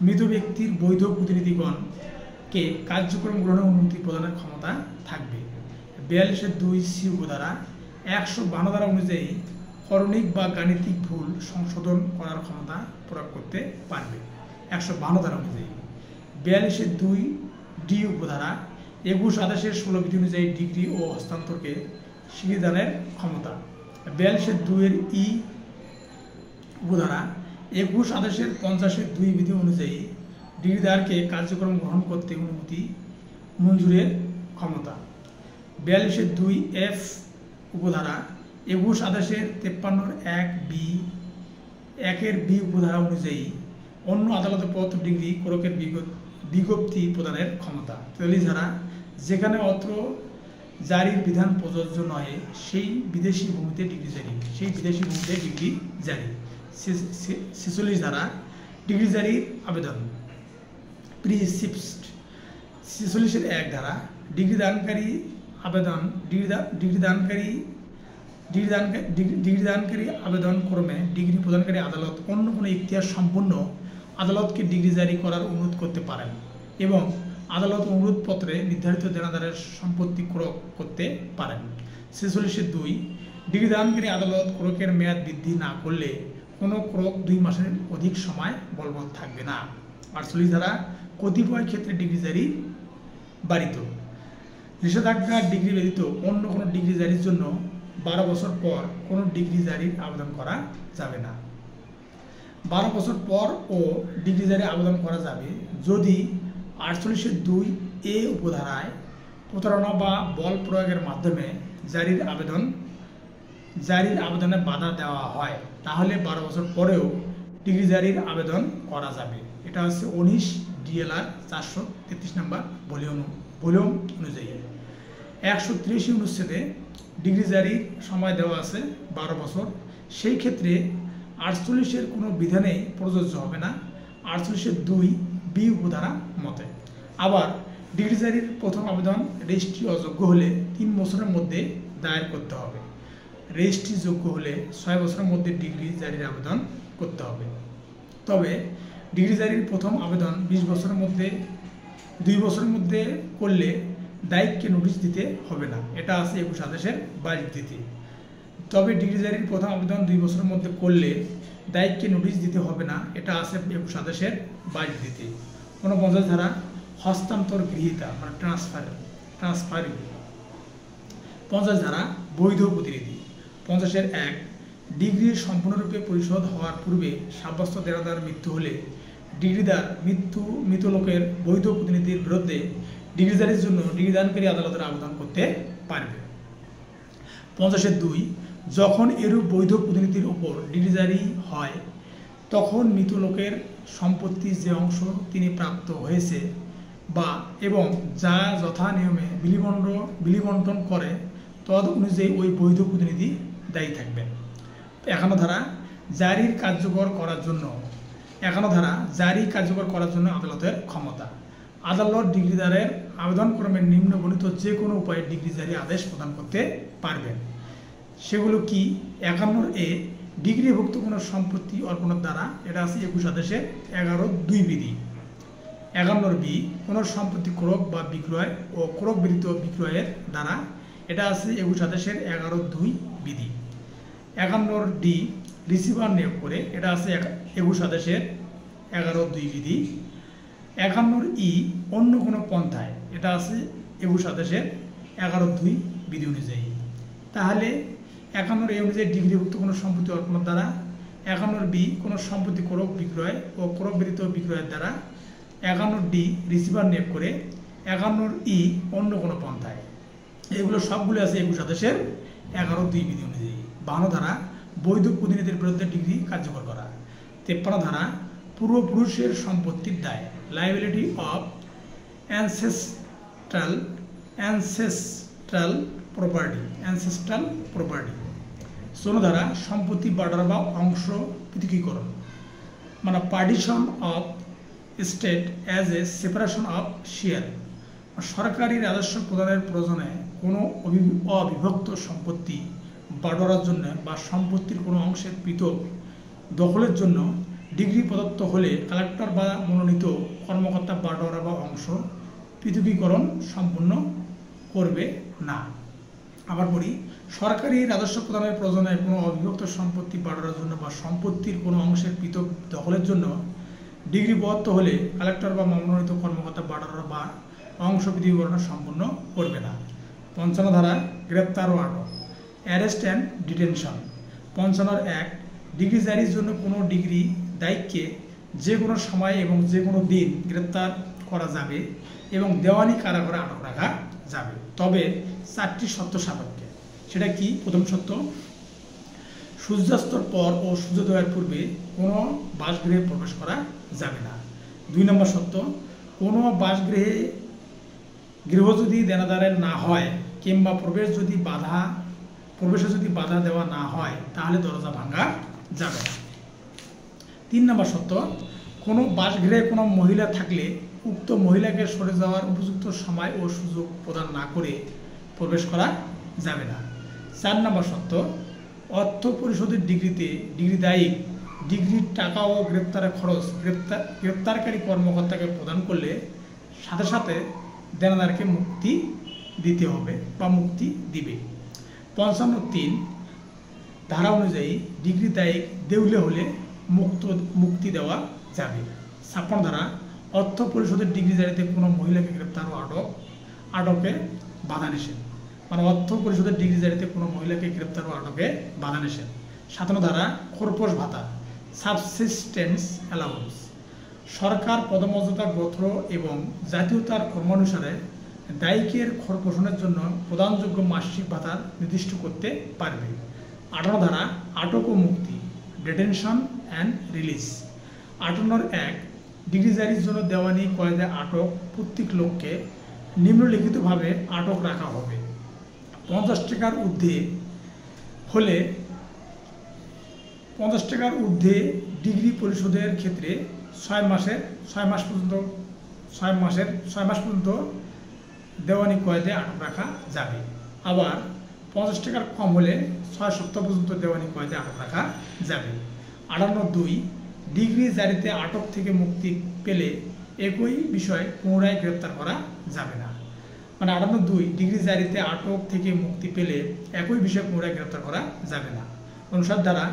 মৃত ব্যক্তির বৈধ প্রতিনিধিগণকে কার্যক্রম গ্রহণের অনুমতি প্রদানের ক্ষমতা থাকবে। 42-এর 2 সি উপধারা 152 ধারা অনুযায়ী করণিক বা গাণিতিক ভুল সংশোধন করার ক্ষমতা প্রয়োগ করতে পারবে 152 ধারা অনুযায়ী। 42-এর 2 ডি উপধারা 21 আদেশের 16 বিধি অনুযায়ী ডিগ্রি ও হস্তান্তরকে স্বীকৃতিদানের ক্ষমতা। 42-এর 2 ই উপধারা 21 আদেশের 50-এর 2 বিধি অনুযায়ী ডিগ্রিদারকে কার্যক্রম গ্রহণ করতে অনুমতি মঞ্জুরের ক্ষমতা। 42-এর 2 এফ উপধারা 21 আদেশের 53-এর 1 বি 1-এর বি উপধারা অনুযায়ী অন্য আদালতের পত্র ডিগ্রি কোরকের বিজ্ঞপ্তি প্রদানের ক্ষমতা। 43 ধারা যেখানে অত্র জারির বিধান প্রযোজ্য নয় সেই বিদেশি ভূমিতে ডিগ্রি জারি 46 ধারা ডিগ্রি জারির আবেদন প্রিসিপসড। 46-এর 1 ধারা ডিগ্রি দানকারী আবেদন আবেদন ক্রমে ডিগ্রি প্রদানকারী আদালত অন্য কোনো ইখতিয়ার সম্পন্ন আদালতকে ডিগ্রি জারি করার অনুরোধ করতে পারেন এবং আদালত অনুরোধপত্রে নির্ধারিত দেনাদারের সম্পত্তি ক্রয় করতে পারেন। 46-এর 2 ডিগ্রি দানকারী আদালত ক্রয়ের মেয়াদ বৃদ্ধি না করলে কোনো ক্রয় 2 মাসের অধিক সময় বলবৎ থাকবে না। 48 ধারা কতিপয় ক্ষেত্রে ডিগ্রি জারি বারিত। নিষেধাজ্ঞা ডিগ্রি ব্যতীত অন্য কোনো ডিগ্রি জারির জন্য 12 বছর পর কোনো ডিগ্রি জারির আবেদন করা যাবে না। 12 বছর পর ও ডিগ্রি জারির আবেদন করা যাবে যদি 48-এর 2 এ উপধারায় প্রতারণা বা বল প্রয়োগের মাধ্যমে জারির আবেদনে বাধা দেওয়া হয়, তাহলে 12 বছর পরেও ডিগ্রি জারির আবেদন করা যাবে। এটা হচ্ছে 19 ডিএলআর 433 নম্বর ভলিউম অনুযায়ী। 130 অনুচ্ছেদে ডিগ্রি জারির সময় দেওয়া আছে 12 বছর সেই ক্ষেত্রে 48-এর কোনো বিধানেই প্রযোজ্য হবে না 48-এর 2B উপধারা মতে। আবার ডিগ্রি জারির প্রথম আবেদন রেজিস্ট্রি অযোগ্য হলে 3 বছরের মধ্যে দায়ের করতে হবে। রেজিস্ট্রি যোগ্য হলে 6 বছরের মধ্যে ডিগ্রি জারির আবেদন করতে হবে। তবে ডিগ্রি জারির প্রথম আবেদন 20 বছরের মধ্যে 2 বছরের মধ্যে করলে দায়িককে নোটিশ দিতে হবে না, এটা আছে 21 আদেশের 22 তবে ডিগ্রি জারির প্রথম আবেদন 2 বছরের মধ্যে করলে দায়িককে নোটিশ দিতে হবে না, এটা আছে 21 আদেশের 22 49 ধারা হস্তান্তর গৃহীতা মানে ট্রান্সফারি। 50 ধারা বৈধ প্রতিনিধি। 50-1 ডিগ্রি সম্পূর্ণরূপে পরিশোধ হওয়ার পূর্বে সাব্যস্ত দেনাদার মৃত্যু হলে ডিগ্রিদার মৃত লোকের বৈধ প্রতিনিধির বিরুদ্ধে ডিগ্রি জারির জন্য ডিগ্রিদানকারী আদালতের আবেদন করতে পারবে। 50-2 যখন এরূপ বৈধ প্রতিনিধির উপর ডিগ্রি জারি হয় তখন মৃত লোকের সম্পত্তির যে অংশ তিনি প্রাপ্ত হয়েছে বা এবং যা যথা নিয়মে বিলিবন্টন করে তদ অনুযায়ী ওই বৈধ প্রতিনিধি দায়ী থাকবেন। 51 ধারা জারি কার্যকর করার জন্য আদালতের ক্ষমতা। আদালত ডিগ্রিদারের আবেদনক্রমে নিম্নবর্ণিত যে কোনো উপায়ে ডিগ্রি জারি আদেশ প্রদান করতে পারবেন। সেগুলো কি? 51-A ডিগ্রিভুক্ত কোনো সম্পত্তি অর্পণের দ্বারা, এটা আছে 21 আদেশের 11(2) বিধি। 51-B কোনো সম্পত্তি ক্রয় বা বিক্রয় ও ক্রয় ব্যতীত বিক্রয়ের দ্বারা, এটা আছে 21 আদেশের 11(2) বিধি। 51-D রিসিভার নিয়োগ করে, এটা আছে 21 আদেশের 11(2) বিধি। 51-E অন্য কোনো পন্থায়, এটা আছে 21 আদেশের 11(2) বিধি অনুযায়ী। তাহলে 51-A অনুযায়ী ডিগ্রিভুক্ত কোনো সম্পত্তি অর্পণের দ্বারা, 51-B কোনো সম্পত্তি ক্রয় বিক্রয় ও ক্রয় ব্যতীত বিক্রয়ের দ্বারা, 51-D রিসিভার নিয়োগ করে, 51-E অন্য কোনো পন্থায়, এগুলো সবগুলো আছে 21 আদেশের 11(2) বিধি অনুযায়ী। 52 ধারা বৈধ প্রতিনিধির বিরুদ্ধে ডিগ্রি কার্যকর করা। 53 ধারা পূর্বপুরুষের সম্পত্তির দায়, লাইবিলিটি অফ অ্যানসেস্ট্রাল প্রপার্টি। 54 ধারা সম্পত্তি বাটোয়ারা বা অংশ পৃথকীকরণ মানে partition of state as a separation of share. সরকারি রাজস্ব প্রদানের প্রয়োজনে কোনো অবিভক্ত সম্পত্তি বাটোয়ারার জন্য বা সম্পত্তির কোনো অংশের পৃথক দখলের জন্য ডিগ্রি প্রদত্ত হলে কালেক্টর বা মনোনীত কর্মকর্তা বাটোয়ারা বা অংশ পৃথকীকরণ সম্পূর্ণ করবে না। আবার বলি, সরকারি রাজস্ব প্রদানের প্রয়োজনে কোনো অবিভক্ত সম্পত্তি বাটোয়ারার জন্য বা সম্পত্তির কোনো অংশের পৃথক দখলের জন্য ডিগ্রি প্রদত্ত হলে কালেক্টর বা মনোনীত কর্মকর্তা বাটোয়ারা বা অংশ পৃথকীকরণ সম্পূর্ণ করবে না। 55 ধারা গ্রেপ্তার ও আটক, অ্যারেস্ট অ্যান্ড ডিটেনশন। 55-1 ডিগ্রি জারির জন্য কোনো ডিগ্রি দায়িককে যে কোনো সময় এবং যে কোনো দিন গ্রেপ্তার করা যাবে এবং দেওয়ানি কারাগারে আটক রাখা যাবে, তবে 4টি শর্ত সাপেক্ষে। সেটা কি? প্রথম শর্ত, সূর্যাস্তর পর ও সূর্যোদয়ের পূর্বে কোনো বাসগৃহে প্রবেশ করা যাবে না। 2 নম্বর শর্ত, কোনো গৃহ যদি দেনাদারের না হয় কিংবা প্রবেশে যদি বাধা দেওয়া না হয় তাহলে দরজা ভাঙা যাবে না। 3 নম্বর শর্ত, কোনো বাসগৃহে কোনো মহিলা থাকলে উক্ত মহিলাকে সরে যাওয়ার উপযুক্ত সময় ও সুযোগ প্রদান না করে প্রবেশ করা যাবে না। 4 নম্বর শর্ত, অর্থ পরিশোধের ডিগ্রি দায়িক ডিগ্রির টাকা ও গ্রেপ্তারের খরচ গ্রেপ্তারকারী কর্মকর্তাকে প্রদান করলে সাথে সাথে দেনাদারকে মুক্তি দিতে হবে বা মুক্তি দিবে। 55(3) ধারা অনুযায়ী ডিগ্রি দায়িক দেউলে হলে মুক্তি দেওয়া যাবে। 56 ধারা অর্থ পরিশোধের ডিগ্রি জারিতে কোনো মহিলাকে গ্রেপ্তার ও আটকে বাধা নিষেধ মানে অর্থ পরিশোধের ডিগ্রি জারিতে কোনো মহিলাকে গ্রেপ্তার ও আটকে বাধা নিষেধ। 57 ধারা খোরপোশ ভাতা, সাবসিস্টেন্স অ্যালাউন্স। সরকার পদমর্যাদা গোত্র এবং জাতীয়তার ক্রমানুসারে দায়িকের খরপোষণের জন্য প্রদানযোগ্য মাসিক ভাতা নির্দিষ্ট করতে পারবে। 58 ধারা আটক ও মুক্তি, ডিটেনশন অ্যান্ড রিলিজ। 58(1) ডিগ্রি জারির জন্য দেওয়ানি কয়েদে আটক প্রত্যেক লোককে নিম্নলিখিতভাবে আটক রাখা হবে। 50 টাকার ঊর্ধ্বে হলে 50 টাকার ঊর্ধ্বে ডিগ্রি পরিশোধের ক্ষেত্রে 6 মাস পর্যন্ত দেওয়ানি কয়েদে আটক রাখা যাবে। আবার 50 টাকার কম হলে 6 সপ্তাহ পর্যন্ত দেওয়ানি কয়েদে আটক রাখা যাবে। 58(2) ডিগ্রি জারিতে আটক থেকে মুক্তি পেলে একই বিষয়ে পুনরায় গ্রেপ্তার করা যাবে না। মানে 58(2) ডিগ্রি জারিতে আটক থেকে মুক্তি পেলে একই বিষয়ে পুনরায় গ্রেপ্তার করা যাবে না। 59 দ্বারা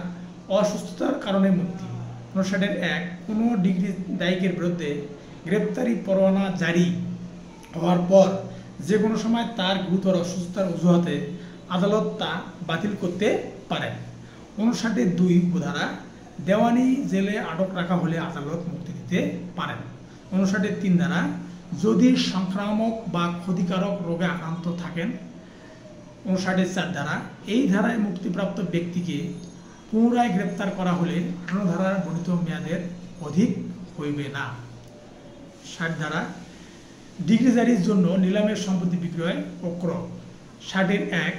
অসুস্থতার কারণে মুক্তি। 59(1) কোনো ডিগ্রি দায়ীকের বিরুদ্ধে গ্রেপ্তারি পরোয়ানা জারি হওয়ার পর যে কোনো সময় তার গুরুতর অসুস্থতার অজুহাতে আদালত তা বাতিল করতে পারেন। 59(2) ধারা দেওয়ানি জেলে আটক রাখা হলে আদালত মুক্তি দিতে পারেন। 59(3) ধারা যদি সংক্রামক বা ক্ষতিকারক রোগে আক্রান্ত থাকেন। 59(4) ধারা এই ধারায় মুক্তিপ্রাপ্ত ব্যক্তিকে পুনরায় গ্রেপ্তার করা হলে 58 ধারার বর্ণিত মেয়াদের অধিক হইবে না। 60 ধারা ডিগ্রি জারির জন্য নিলামের সম্পত্তি বিক্রয় ও ক্রয়। 60(1)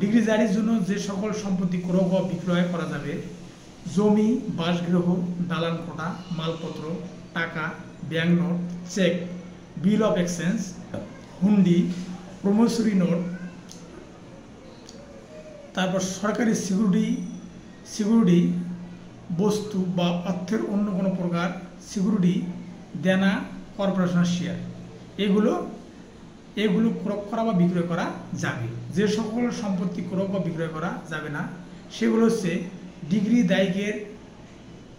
ডিগ্রি জারির জন্য যে সকল সম্পত্তি ক্রয় ও বিক্রয় করা যাবে, জমি, বাসগৃহ, দালান কোঠা, মালপত্র, টাকা, bank note, cheque, bill of exchange, hundi, promissory note, তারপর সরকারি সিকিউরিটি বস্তু বা অর্থের অন্য কোনো প্রকার সিকিউরিটি, দেনা, কর্পোরেশনের শেয়ার, এগুলো ক্রয় করা বা বিক্রয় করা যাবে। যে সকল সম্পত্তি ক্রয় বা বিক্রয় করা যাবে না সেগুলো হচ্ছে ডিগ্রি দায়ীকের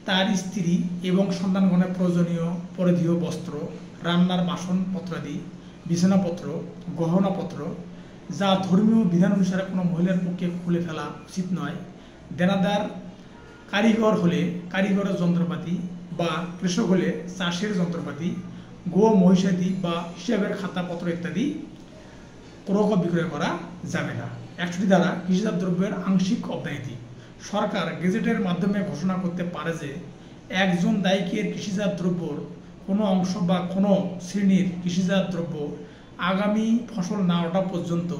তার স্ত্রী এবং সন্তানগণের প্রয়োজনীয় পরিধেয় বস্ত্র, রান্নার বাসনপত্রাদি, বিছানাপত্র, গহনাপত্র, যা ধর্মীয় বিধান অনুসারে কোনো মহিলার পক্ষে খুলে ফেলা উচিত নয়। দেনাদার কারিগর হলে কারিগরের যন্ত্রপাতি বা কৃষক হলে চাষের যন্ত্রপাতি, গো মহিষাদি বা হিসাবের খাতাপত্র ইত্যাদি ক্রয় বিক্রয় করা যাবে না। 61 দ্বারা কৃষিজাত দ্রব্যের আংশিক অব্যাহতি। সরকার গেজেটের মাধ্যমে ঘোষণা করতে পারে যে একজন দায়ীকের কৃষিজাত দ্রব্যর কোনো অংশ বা কোনো শ্রেণীর কৃষিজাত দ্রব্য আগামী ফসল না ওঠা পর্যন্ত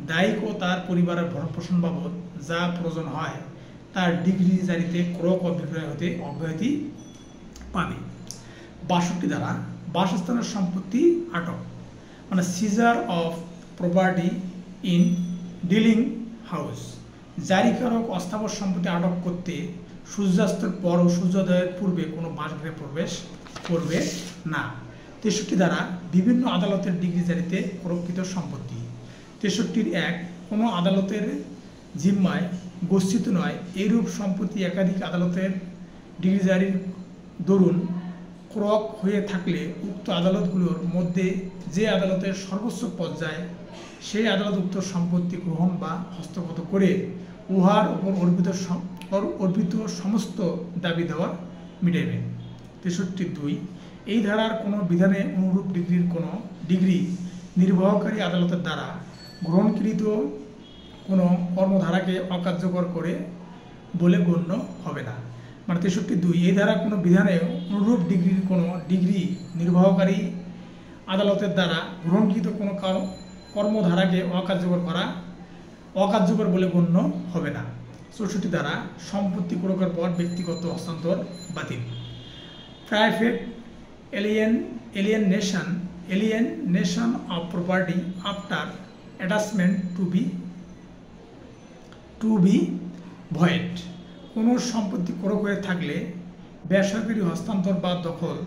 দায়িক ও তার পরিবারের ভরণপোষণ বাবদ যা প্রয়োজন হয় তার ডিগ্রি জারিতে ক্রয় ও বিক্রয় হতে অব্যাহতি পাবে। 62 দ্বারা বাসস্থানের সম্পত্তি আটক, মানে seizure of property in dealing house. জারিকারক অস্থাবর সম্পত্তি আটক করতে সূর্যাস্তের পর ও সূর্যোদয়ের পূর্বে কোনো বাসগৃহে প্রবেশ করবে না। 63 দ্বারা বিভিন্ন আদালতের ডিগ্রি জারিতে সুরক্ষিত সম্পত্তি। 63(1) কোনো আদালতের জিম্মায় গচ্ছিত নয় এইরূপ সম্পত্তি একাধিক আদালতের ডিগ্রি জারির দরুন ক্রয় হয়ে থাকলে উক্ত আদালতগুলোর মধ্যে যে আদালতের সর্বোচ্চ পর্যায়ে সেই আদালত উক্ত সম্পত্তি গ্রহণ বা হস্তগত করে উহার উপর অর্পিত সমস্ত দাবি দেওয়া মিটাইবেন। 63(2) এই ধারার কোনো বিধানে অনুরূপ ডিগ্রির কোনো ডিগ্রি নির্বাহকারী আদালতের দ্বারা গ্রহণকৃত কোনো কর্মধারাকে অকার্যকর করে বলে গণ্য হবে না। মানে 63(2) এই ধারা কোনো বিধানে অনুরূপ ডিগ্রির কোনো ডিগ্রি নির্বাহকারী আদালতের দ্বারা গ্রহণকৃত কোনো কর্মধারাকে অকার্যকর বলে গণ্য হবে না। 64 দ্বারা সম্পত্তি ক্রয়ের পর ব্যক্তিগত হস্তান্তর বাতিল। Private alienation of property after attachment to be void। কোনো সম্পত্তি ক্রয় করে থাকলে বেসরকারি হস্তান্তর বা দখল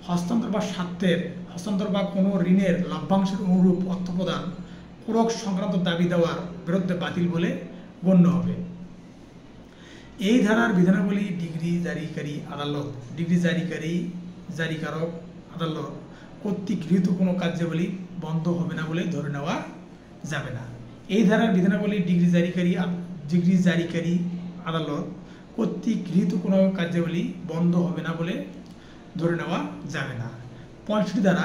হস্তান্তর বা স্বার্থের হস্তান্তর বা কোনো ঋণের লভ্যাংশের অনুরূপ অর্থ প্রদান ক্রয় সংক্রান্ত দাবি দেওয়ার বিরুদ্ধে বাতিল বলে গণ্য হবে। এই ধারার বিধানাবলী ডিগ্রি জারিকারক আদালত কর্তৃক গৃহীত কোনো কার্যাবলী বন্ধ হবে না বলে ধরে নেওয়া যাবে না। এই ধারার বিধানাবলী ডিগ্রি জারিকারী আদালত কর্তৃক গৃহীত কোনো কার্যাবলী বন্ধ হবে না বলে ধরে নেওয়া যাবে না। 65 দ্বারা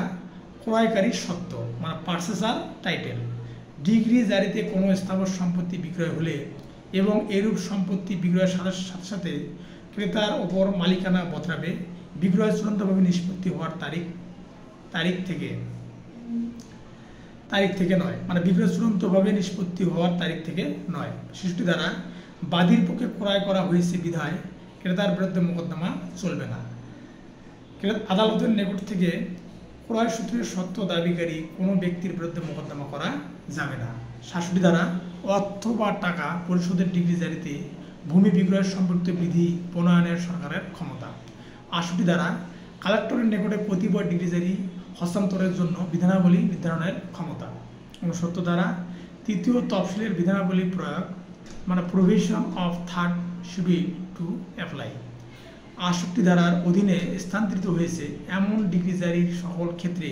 ক্রয়কারী সত্ত্ব, মানে পার্সেসার টাইটেল। ডিগ্রি জারিতে কোনো স্থাবর সম্পত্তি বিক্রয় হলে এবং এরূপ সম্পত্তি বিক্রয়ের সাথে সাথে ক্রেতার ওপর মালিকানা বদলাবে বিক্রয় চূড়ান্তভাবে নিষ্পত্তি হওয়ার তারিখ থেকে নয়, মানে বিক্রয় চূড়ান্তভাবে নিষ্পত্তি হওয়ার তারিখ থেকে নয়। 66 দ্বারা বাদীর পক্ষে ক্রয় করা হয়েছে বিধায় ক্রেতার বিরুদ্ধে মোকদ্দমা চলবে না। আদালতের নিকট থেকে ক্রয় সূত্রের সত্য দাবিকারী কোনো ব্যক্তির বিরুদ্ধে মোকদ্দমা করা যাবে না। ৬৭ ধারা অর্থ বা টাকা পরিশোধের ডিগ্রি জারিতে ভূমি বিক্রয়ের সম্পর্কিত বিধি প্রণয়নের সরকারের ক্ষমতা। ৬৮ ধারা কালেক্টরের নিকটে কতিপয় ডিগ্রি জারি হস্তান্তরের জন্য বিধানাবলী নির্ধারণের ক্ষমতা। ৬৯ ধারা তৃতীয় তফসিলের বিধানাবলী প্রয়োগ মানে provision of third schedule to apply. ৬৮ ধারার অধীনে স্থানান্তরিত হয়েছে এমন ডিগ্রি জারির সকল ক্ষেত্রে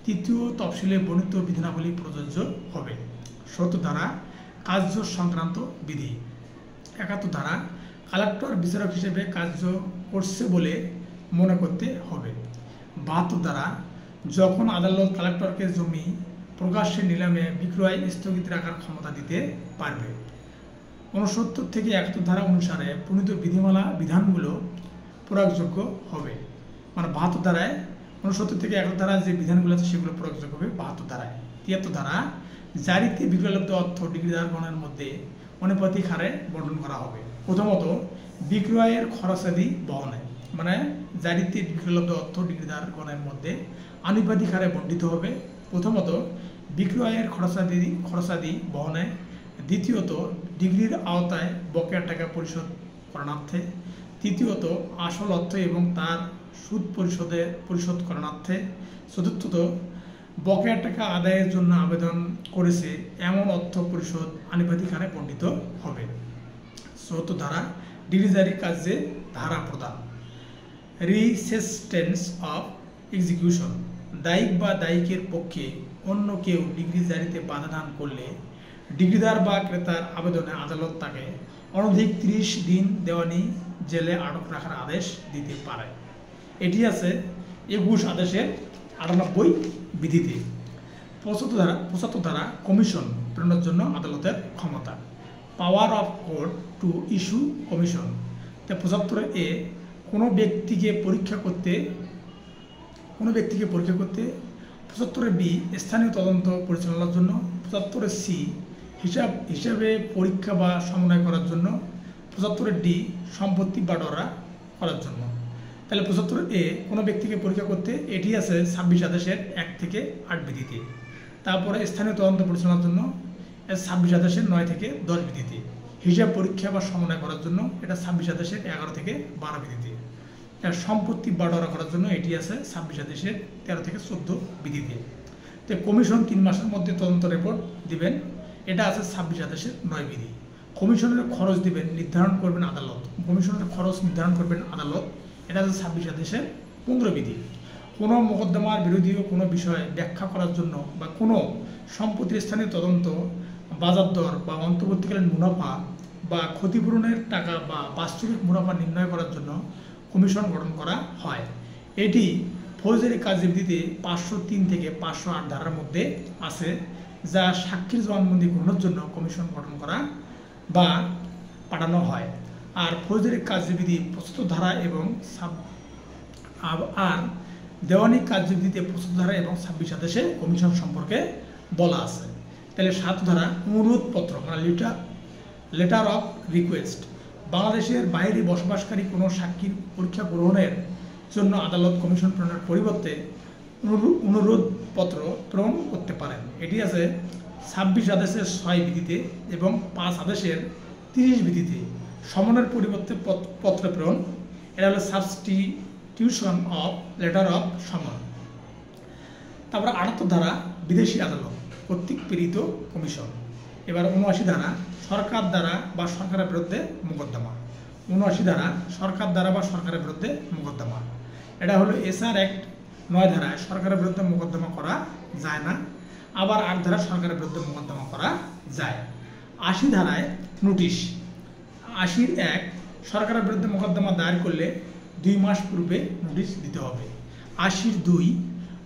তৃতীয় তফসিলে বর্ণিত বিধানাবলী প্রযোজ্য হবে। ৭০ ধারা কার্য সংক্রান্ত বিধি। ৭১ ধারা কালেক্টর বিচারক হিসেবে কার্য করছে বলে মনে করতে হবে। ৭২ ধারা যখন আদালত কালেক্টরকে জমি প্রকাশ্যে নিলামে বিক্রয় স্থগিত রাখার ক্ষমতা দিতে পারবে। ৬৯ থেকে ৭১ ধারা অনুসারে প্রণীত বিধানগুলো প্রয়োগযোগ্য হবে। মানে ৭২ ধারায় ৬৯ থেকে ৭১ ধারা যে বিধানগুলো আছে সেগুলো প্রয়োগযোগ্য হবে ৭২ ধারায়। ৭৩ ধারা জারিতে বিক্রয়লব্ধ অর্থ ডিগ্রিদারগণের মধ্যে অনুপাতিক হারে বণ্টন করা হবে। প্রথমত বিক্রয়ের খরচাদি বহনে মানে জারিতে বিক্রয়লব্ধ অর্থ ডিগ্রিদারগণের মধ্যে আনুপাতিক হারে বণ্টিত হবে। প্রথমত বিক্রয়ের খরচাদি বহনে। দ্বিতীয়ত ডিগ্রির আওতায় বকেয়া টাকা পরিশোধ করণার্থে। তৃতীয়ত আসল অর্থ এবং তার সুদ পরিশোধ করণার্থে। চতুর্থত বকেয়া টাকা আদায়ের জন্য আবেদন করেছে এমন অর্থ পরিশোধ আনুপাতিক হারে বণ্টিত হবে। ৭৪ ধারা ডিগ্রি জারি কার্যে ধারা প্রদান। রিসেসটেন্স অফ এক্সিকিউশন দায়িক বা দায়িকের পক্ষে অন্য কেউ ডিগ্রি জারিতে বাধা দান করলে ডিগ্রিদার বা ক্রেতার আবেদনে আদালত তাকে অনধিক ৩০ দিন দেওয়ানি জেলে আটক রাখার আদেশ দিতে পারে। এটি আছে ২১ আদেশের ৯৮ বিধিতে। ৭৫ ধারা কমিশন প্রেরণের জন্য আদালতের ক্ষমতা। Power of court to issue commission. ৭৫ এ কোনো ব্যক্তিকে পরীক্ষা করতে ৭৫ বি স্থানীয় তদন্ত পরিচালনার জন্য। ৭৫ সি হিসাবে পরীক্ষা বা সমন্বয় করার জন্য। ৭৫ ডি সম্পত্তি বাটোয়ারা করার জন্য। তাহলে ৭৫ এ কোনো ব্যক্তিকে পরীক্ষা করতে এটি আছে ২৬ আদেশের ১ থেকে ৮ বিধিতে। তারপরে স্থানীয় তদন্ত পরিচালনার জন্য ২৬ আদেশের ৯ থেকে ১০ বিধিতে। হিসাব পরীক্ষা বা সমন্বয় করার জন্য এটা ২৬ আদেশের ১১ থেকে ১২ বিধিতে। সম্পত্তি বাটোয়ারা করার জন্য এটি আছে ২৬ আদেশের ১৩ থেকে ১৪ বিধিতে। তো কমিশন ৩ মাসের মধ্যে তদন্ত রিপোর্ট দিবেন, এটা আছে ২৬ আদেশের ৯ বিধি। কমিশনের খরচ নির্ধারণ করবেন আদালত। এটা আছে ২৬ আদেশের ১৫ বিধি। কোনো মোকদ্দমার বিরোধীয় কোনো বিষয়ে ব্যাখ্যা করার জন্য বা কোনো সম্পত্তির স্থানীয় তদন্ত, বাজার দর বা অন্তর্বর্তীকালীন মুনাফা বা ক্ষতিপূরণের টাকা বা বাস্তবিক মুনাফা নির্ণয় করার জন্য কমিশন গঠন করা হয়। এটি ফৌজদারি কার্যবিধিতে ৫০৩ থেকে ৫০৮ ধারার মধ্যে আছে, যা সাক্ষীর জবানবন্দি গ্রহণের জন্য কমিশন গঠন করা বা পাঠানো হয়। আর ফৌজদারি কার্যবিধি ৭৫ ধারা এবং দেওয়ানি কার্যবিধিতে ৭৫ ধারা এবং ২৬ আদেশে কমিশন সম্পর্কে বলা আছে। তাহলে ৭ ধারা অনুরোধপত্র মানে লেটার অফ রিকোয়েস্ট। বাংলাদেশের বাইরে বসবাসকারী কোনো সাক্ষীর পরীক্ষা গ্রহণের জন্য আদালত কমিশন প্রেরণের পরিবর্তে অনুরোধপত্র প্রেরণ করতে পারেন। এটি আছে ২৬ আদেশের ৬ বিধিতে এবং ৫ আদেশের ৩০ বিধিতে। সমনের পরিবর্তে পত্র প্রেরণ, এটা হলো সাবস্টিটিউশন অফ লেটার অফ সমন। তারপরে ৭৮ ধারা বিদেশি আদালত কর্তৃক প্রেরিত কমিশন। এবার ৭৯ ধারা সরকার দ্বারা বা সরকারের বিরুদ্ধে মোকদ্দমা। ৭৯ ধারা সরকার দ্বারা বা সরকারের বিরুদ্ধে মোকদ্দমা, এটা হলো এসআর অ্যাক্ট ৯ ধারায় সরকারের বিরুদ্ধে মোকদ্দমা করা যায় না, আবার ৮ ধারা সরকারের বিরুদ্ধে মোকদ্দমা করা যায়। ৮০ ধারায় নোটিশ। ৮০(১) সরকারের বিরুদ্ধে মোকদ্দমা দায়ের করলে ২ মাস পূর্বে নোটিশ দিতে হবে। ৮০(২)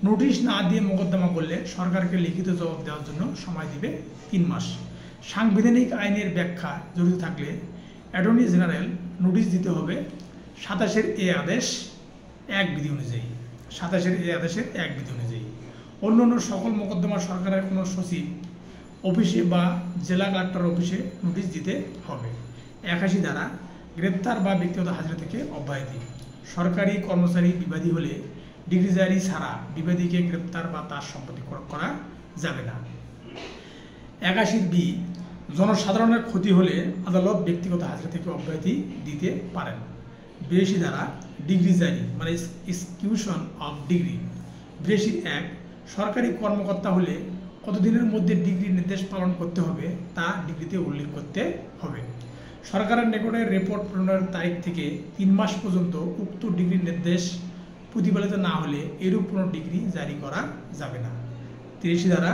নোটিশ না দিয়ে মোকদ্দমা করলে সরকারকে লিখিত জবাব দেওয়ার জন্য সময় দিবে ৩ মাস। সাংবিধানিক আইনের ব্যাখ্যা জড়িত থাকলে অ্যাটর্নি জেনারেল নোটিশ দিতে হবে ২৭(এ) আদেশ ১ বিধি অনুযায়ী। ২৭(এ) আদেশের ১ বিধি অনুযায়ী। অন্যান্য সকল মোকদ্দমা সরকারের কোনো সচিব অফিসে বা জেলা কালেক্টর অফিসে নোটিশ দিতে হবে। ৮১ ধারা গ্রেপ্তার বা ব্যক্তিগত হাজিরা থেকে অব্যাহতি। সরকারি কর্মচারী বিবাদী হলে ডিগ্রিজারি ছাড়া বিবাদীকে গ্রেপ্তার বা তার সম্পত্তি করা যাবে না। 81 জনসাধারণের ক্ষতি হলে আদালত ব্যক্তিগত হাজিরা থেকে অব্যাহতি দিতে পারেন। 82 ধারা ডিগ্রিজারি মানে এক্সিকিউশন অফ ডিগ্রি। 82 সরকারি কর্মকর্তা হলে কতদিনের মধ্যে ডিগ্রি নির্দেশ পালন করতে হবে তা ডিগ্রিতে উল্লেখ করতে হবে। সরকারের নিকটে রিপোর্ট প্রেরণের তারিখ থেকে 3 মাস পর্যন্ত উক্ত ডিগ্রি নির্দেশ প্রতিপালিত না হলে এরূপ কোনো ডিগ্রি জারি করা যাবে না। 83 ধারা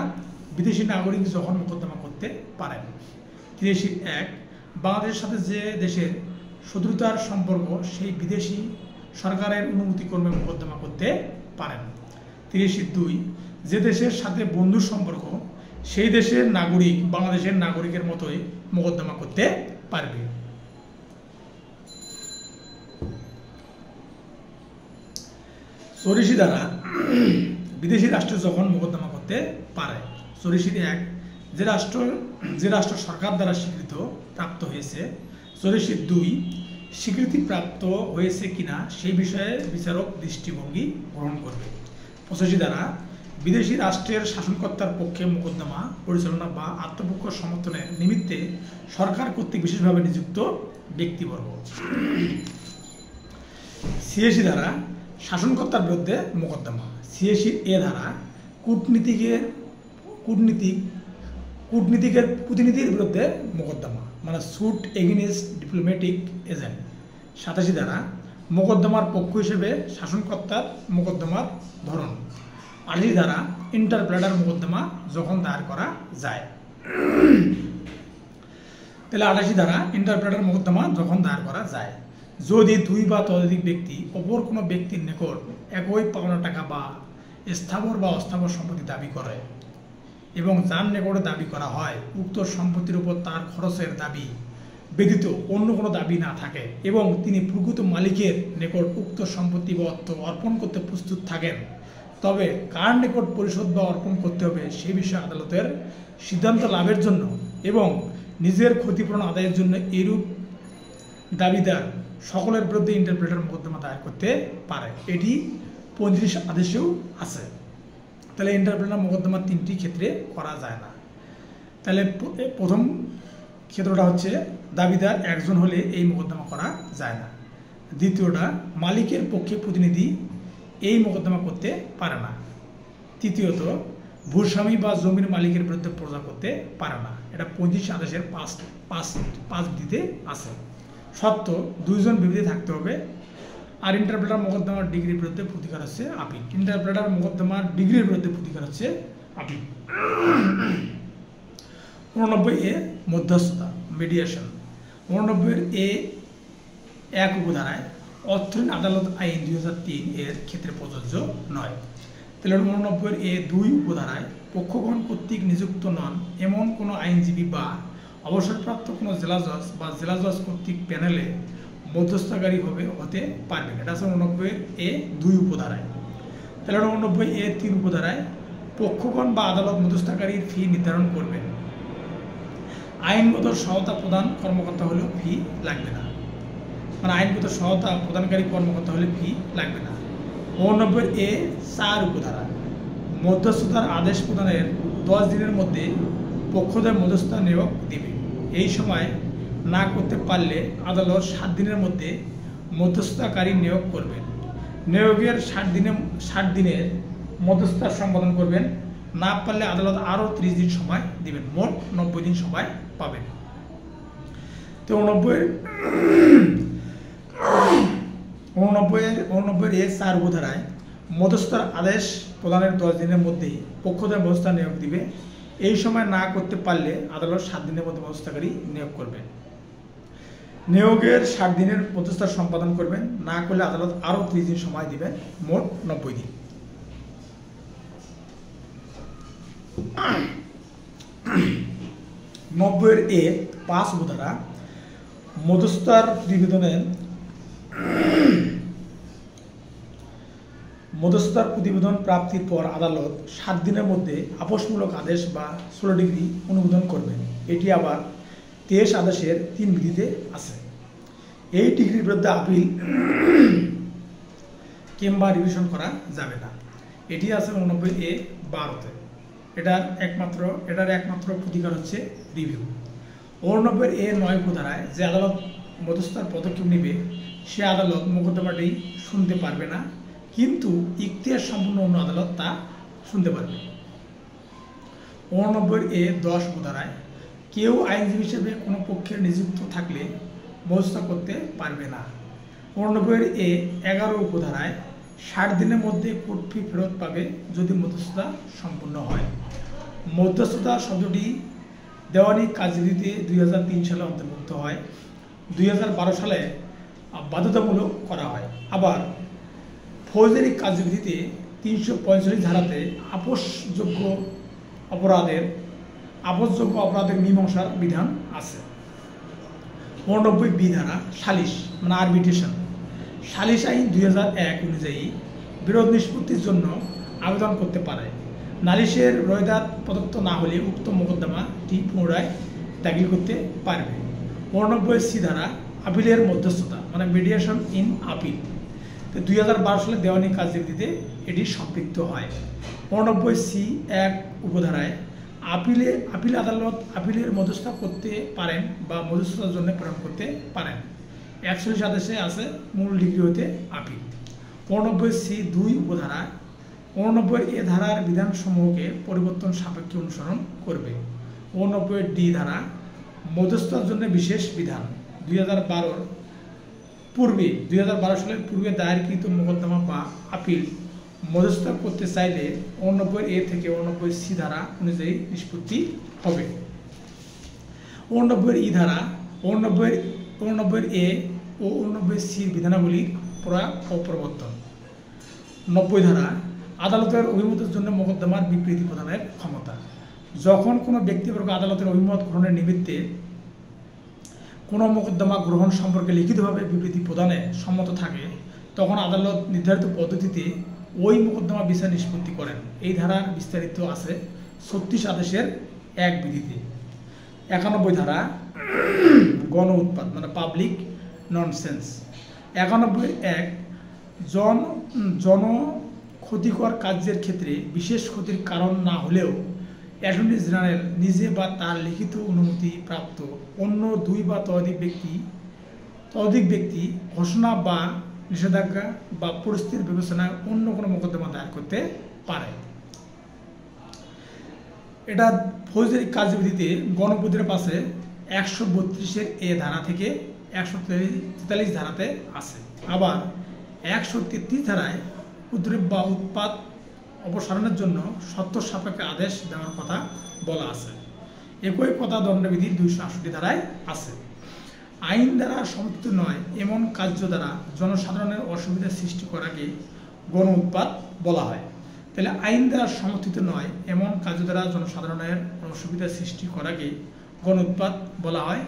বিদেশি নাগরিক যখন মোকদ্দমা করতে পারেন। 83 বাংলাদেশের সাথে যে দেশের শত্রুতার সম্পর্ক সেই বিদেশি সরকারের অনুমতিক্রমে মোকদ্দমা করতে পারেন। 83 যে দেশের সাথে বন্ধুর সম্পর্ক সেই দেশের নাগরিক বাংলাদেশের নাগরিকের মতোই মোকদ্দমা করতে পারবে। 84 ধারা বিদেশি রাষ্ট্র যখন মোকদ্দমা করতে পারে। 84 যে রাষ্ট্র সরকার দ্বারা স্বীকৃত প্রাপ্ত হয়েছে। 84 স্বীকৃতি প্রাপ্ত হয়েছে কিনা সেই বিষয়ে বিচারক দৃষ্টিভঙ্গি গ্রহণ করবে। 85 ধারা বিদেশি রাষ্ট্রের শাসনকর্তার পক্ষে মোকদ্দমা পরিচালনা বা আত্মপক্ষ সমর্থনের নিমিত্তে সরকার কর্তৃক বিশেষভাবে নিযুক্ত ব্যক্তিবর্গ। 86 ধারা শাসনকর্তার বিরুদ্ধে মোকদ্দমা। 86 ধারা কূটনীতিকের প্রতিনিধির বিরুদ্ধে মোকদ্দমা মানে স্যুট এগেইনস্ট ডিপ্লোম্যাটিক এজেন্ট। 87 ধারা মোকদ্দমার পক্ষ হিসেবে শাসনকর্তার মোকদ্দমার ধরন। 88 ধারা ইন্টারপ্রেটার মোকদ্দমা যখন দায়ের করা যায়। তাহলে 88 ধারা ইন্টারপ্রেটার মোকদ্দমা যখন দায়ের করা যায় যদি 2 বা ততোধিক ব্যক্তি অপর কোনো ব্যক্তির নিকট একই পাওনা টাকা বা স্থাবর বা অস্থাবর সম্পত্তি দাবি করে এবং যার নিকটে দাবি করা হয় উক্ত সম্পত্তির উপর তার খরচের দাবি ব্যতীত অন্য কোনো দাবি না থাকে এবং তিনি প্রকৃত মালিকের নিকট উক্ত সম্পত্তি বা অর্থ অর্পণ করতে প্রস্তুত থাকেন, তবে কার নিকট পরিশোধ বা অর্পণ করতে হবে সে বিষয়ে আদালতের সিদ্ধান্ত লাভের জন্য এবং নিজের ক্ষতিপূরণ আদায়ের জন্য এরূপ দাবিদার সকলের বিরুদ্ধে ইন্টারপ্রেটার মোকদ্দমা দায়ের করতে পারে। এটি 35 আদেশেও আছে। তাহলে ইন্টারপ্রেটার মোকদ্দমা 3টি ক্ষেত্রে করা যায় না। তাহলে প্রথম ক্ষেত্রটা হচ্ছে দাবিদার একজন হলে এই মোকদ্দমা করা যায় না। দ্বিতীয়টা মালিকের পক্ষে প্রতিনিধি এই মোকদ্দমা করতে পারে না। তৃতীয়ত ভূস্বামী বা জমির মালিকের বিরুদ্ধে প্রজা করতে পারে না। এটা 35 আদেশের 5 বিধিতে আছে। সত্য 2 জন বিবৃতি থাকতে হবে। আর ইন্টারপ্রেটার মোকদ্দমার ডিগ্রির বিরুদ্ধে প্রতিকার হচ্ছে আপিল। ইন্টারপ্রেটার মোকদ্দমার ডিগ্রির বিরুদ্ধে প্রতিকার হচ্ছে আপিল। 89 মধ্যস্থতা মিডিয়েশন। 89 উপধারায় অর্থঋণ আদালত আইন 2003 এর ক্ষেত্রে প্রযোজ্য নয়। তাহলে 89 উপধারায় পক্ষগণ কর্তৃক নিযুক্ত নন এমন কোনো আইনজীবী বা অবসরপ্রাপ্ত কোনো জেলা জজ বা জেলা জজ কর্তৃক প্যানেলে মধ্যস্থকারী হতে পারবেন। এটা আছে 89 উপধারায়। তাহলে 89 উপধারায় পক্ষগণ বা আদালত মধ্যস্থকারীর ফি নির্ধারণ করবেন। আইনগত সহায়তা প্রদান কর্মকর্তা হলেও ফি লাগবে না, মানে আইনগত সহায়তা প্রদানকারী কর্মকর্তা হলে ফি লাগবে না। 89 উপধারা মধ্যস্থতার আদেশ প্রদানের 10 দিনের মধ্যে পক্ষদের মধ্যস্থতা নিয়োগ দিবে। এই সময় না করতে পারলে আদালত 7 দিনের মধ্যে মধ্যস্থতাকারী নিয়োগ করবেন। নিয়োগের 60 দিনের মধ্যস্থতা সম্পাদন করবেন। না পারলে আদালত আরও 30 দিন সময় দিবেন, মোট 90 দিন সময় পাবেন। তো 89 উপধারায় মধ্যস্থতার আদেশ প্রদানের 10 দিনের মধ্যেই পক্ষদের মধ্যস্থতা নিয়োগ দিবে। এই সময় না করতে পারলে আদালত 7 দিনের মধ্যে মধ্যস্থতাকারী নিয়োগ করবেন। নিয়োগের 60 দিনের মধ্যস্থতা সম্পাদন করবেন। না করলে আদালত আরও 30 দিন সময় দিবেন, মোট 90 দিন। 90 উপধারা মধ্যস্থতার প্রতিবেদন প্রাপ্তির পর আদালত 7 দিনের মধ্যে আপোষমূলক আদেশ বা 16 ডিগ্রি অনুমোদন করবেন। এটি আবার 23 আদেশের 3 বিধিতে আছে। এই ডিগ্রির বিরুদ্ধে আপিল কিংবা রিভিশন করা যাবে না। এটি আছে 89A(12)তে। এটার একমাত্র প্রতিকার হচ্ছে রিভিউ। 89A(9) উপধারায় যে আদালত মধ্যস্থার পদক্ষেপ নেবে সে আদালত মোকদ্দমাটি শুনতে পারবে না, কিন্তু ইখতিয়ার সম্পন্ন অন্য আদালত তা শুনতে পারবে। 89A(10) উপধারায় কেউ আইনজীবী হিসেবে কোনো পক্ষের নিযুক্ত থাকলে মধ্যস্থতা করতে পারবে না। 89A(11) উপধারায় 60 দিনের মধ্যে কোর্ট ফি ফেরত পাবে যদি মধ্যস্থতা সম্পূর্ণ হয়। মধ্যস্থতা শব্দটি দেওয়ানি কাজবিধিতে 2003 সালে অন্তর্ভুক্ত হয়। 2012 সালে বাধ্যতামূলক করা হয়। আবার ফৌজদারি কাজবিধিতে 345 ধারাতে আপোষযোগ্য অপরাধের মীমাংসার বিধান আছে। 89B ধারা সালিশ মানে আরবিট্রেশন। সালিশ আইন 2001 অনুযায়ী বিরোধ নিষ্পত্তির জন্য আবেদন করতে পারে। নালিশের রোয়েদাদ প্রদত্ত না হলে উক্ত মোকদ্দমাটি পুনরায় দাখিল করতে পারবে। 89C ধারা আপিলের মধ্যস্থতা মানে মিডিয়েশন ইন আপিল। 2012 সালে দেওয়ানি কাজবিধিতে এটি সম্পৃক্ত হয়। 89C(1) উপধারায় আপিল আদালত আপিলের মধ্যস্থতা করতে পারেন বা মধ্যস্থতার জন্য প্রেরণ করতে পারেন। 41 আদেশে আছে মূল ডিগ্রি হতে আপিল। 89C(2) উপধারায় 89A ধারার বিধানসমূহকে পরিবর্তন সাপেক্ষে অনুসরণ করবে। 89D ধারা মধ্যস্থতার জন্য বিশেষ বিধান। 2012 সালের পূর্বে দায়েরকৃত মোকদ্দমা বা আপিল মধ্যস্থতা করতে চাইলে 89A থেকে 89C ধারা অনুযায়ী নিষ্পত্তি হবে। 89E ধারা 89A ও 89C বিধানাবলীর প্রয়োগ ও প্রবর্তন। 90 ধারা আদালতের অভিমতের জন্য মোকদ্দমার বিবৃতি প্রদানের ক্ষমতা। যখন কোনো ব্যক্তিবর্গ আদালতের অভিমত গ্রহণের নিমিত্তে কোনো মোকদ্দমা গ্রহণ সম্পর্কে লিখিতভাবে বিবৃতি প্রদানে সম্মত থাকে তখন আদালত নির্ধারিত পদ্ধতিতে ওই মোকদ্দমা বিচার নিষ্পত্তি করেন। এই ধারার বিস্তারিত আছে 36 আদেশের 1 বিধিতে। 91 ধারা গণ উৎপাত মানে পাবলিক ননসেন্স। 91(1) জন ক্ষতিকর কার্যের ক্ষেত্রে বিশেষ ক্ষতির কারণ না হলেও অ্যাটর্নি জেনারেল নিজে বা তার লিখিত অনুমতি প্রাপ্ত অন্য 2 বা ততোধিক ব্যক্তি ঘোষণা বা নিষেধাজ্ঞা বা পরিস্থিতির বিবেচনায় অন্য কোনো মোকদ্দমা দায়ের করতে পারে। এটা ফৌজদারি কার্যবিধিতে গণপ্রতির পাশে 132A ধারা থেকে 143 ধারাতে আছে। আবার 133 ধারায় উদ্রেক বা উৎপাত অপসারণের জন্য শর্ত সাপেক্ষে আদেশ দেওয়ার কথা বলা আছে। একই কথা দণ্ডবিধির 268 ধারায় আছে। আইন দ্বারা সমর্থিত নয় এমন কার্য দ্বারা জনসাধারণের অসুবিধা সৃষ্টি করাকে গণ উৎপাত বলা হয়। তাহলে আইন দ্বারা সমর্থিত নয় এমন কার্য দ্বারা জনসাধারণের অসুবিধা সৃষ্টি করাকে গণ উৎপাত বলা হয়।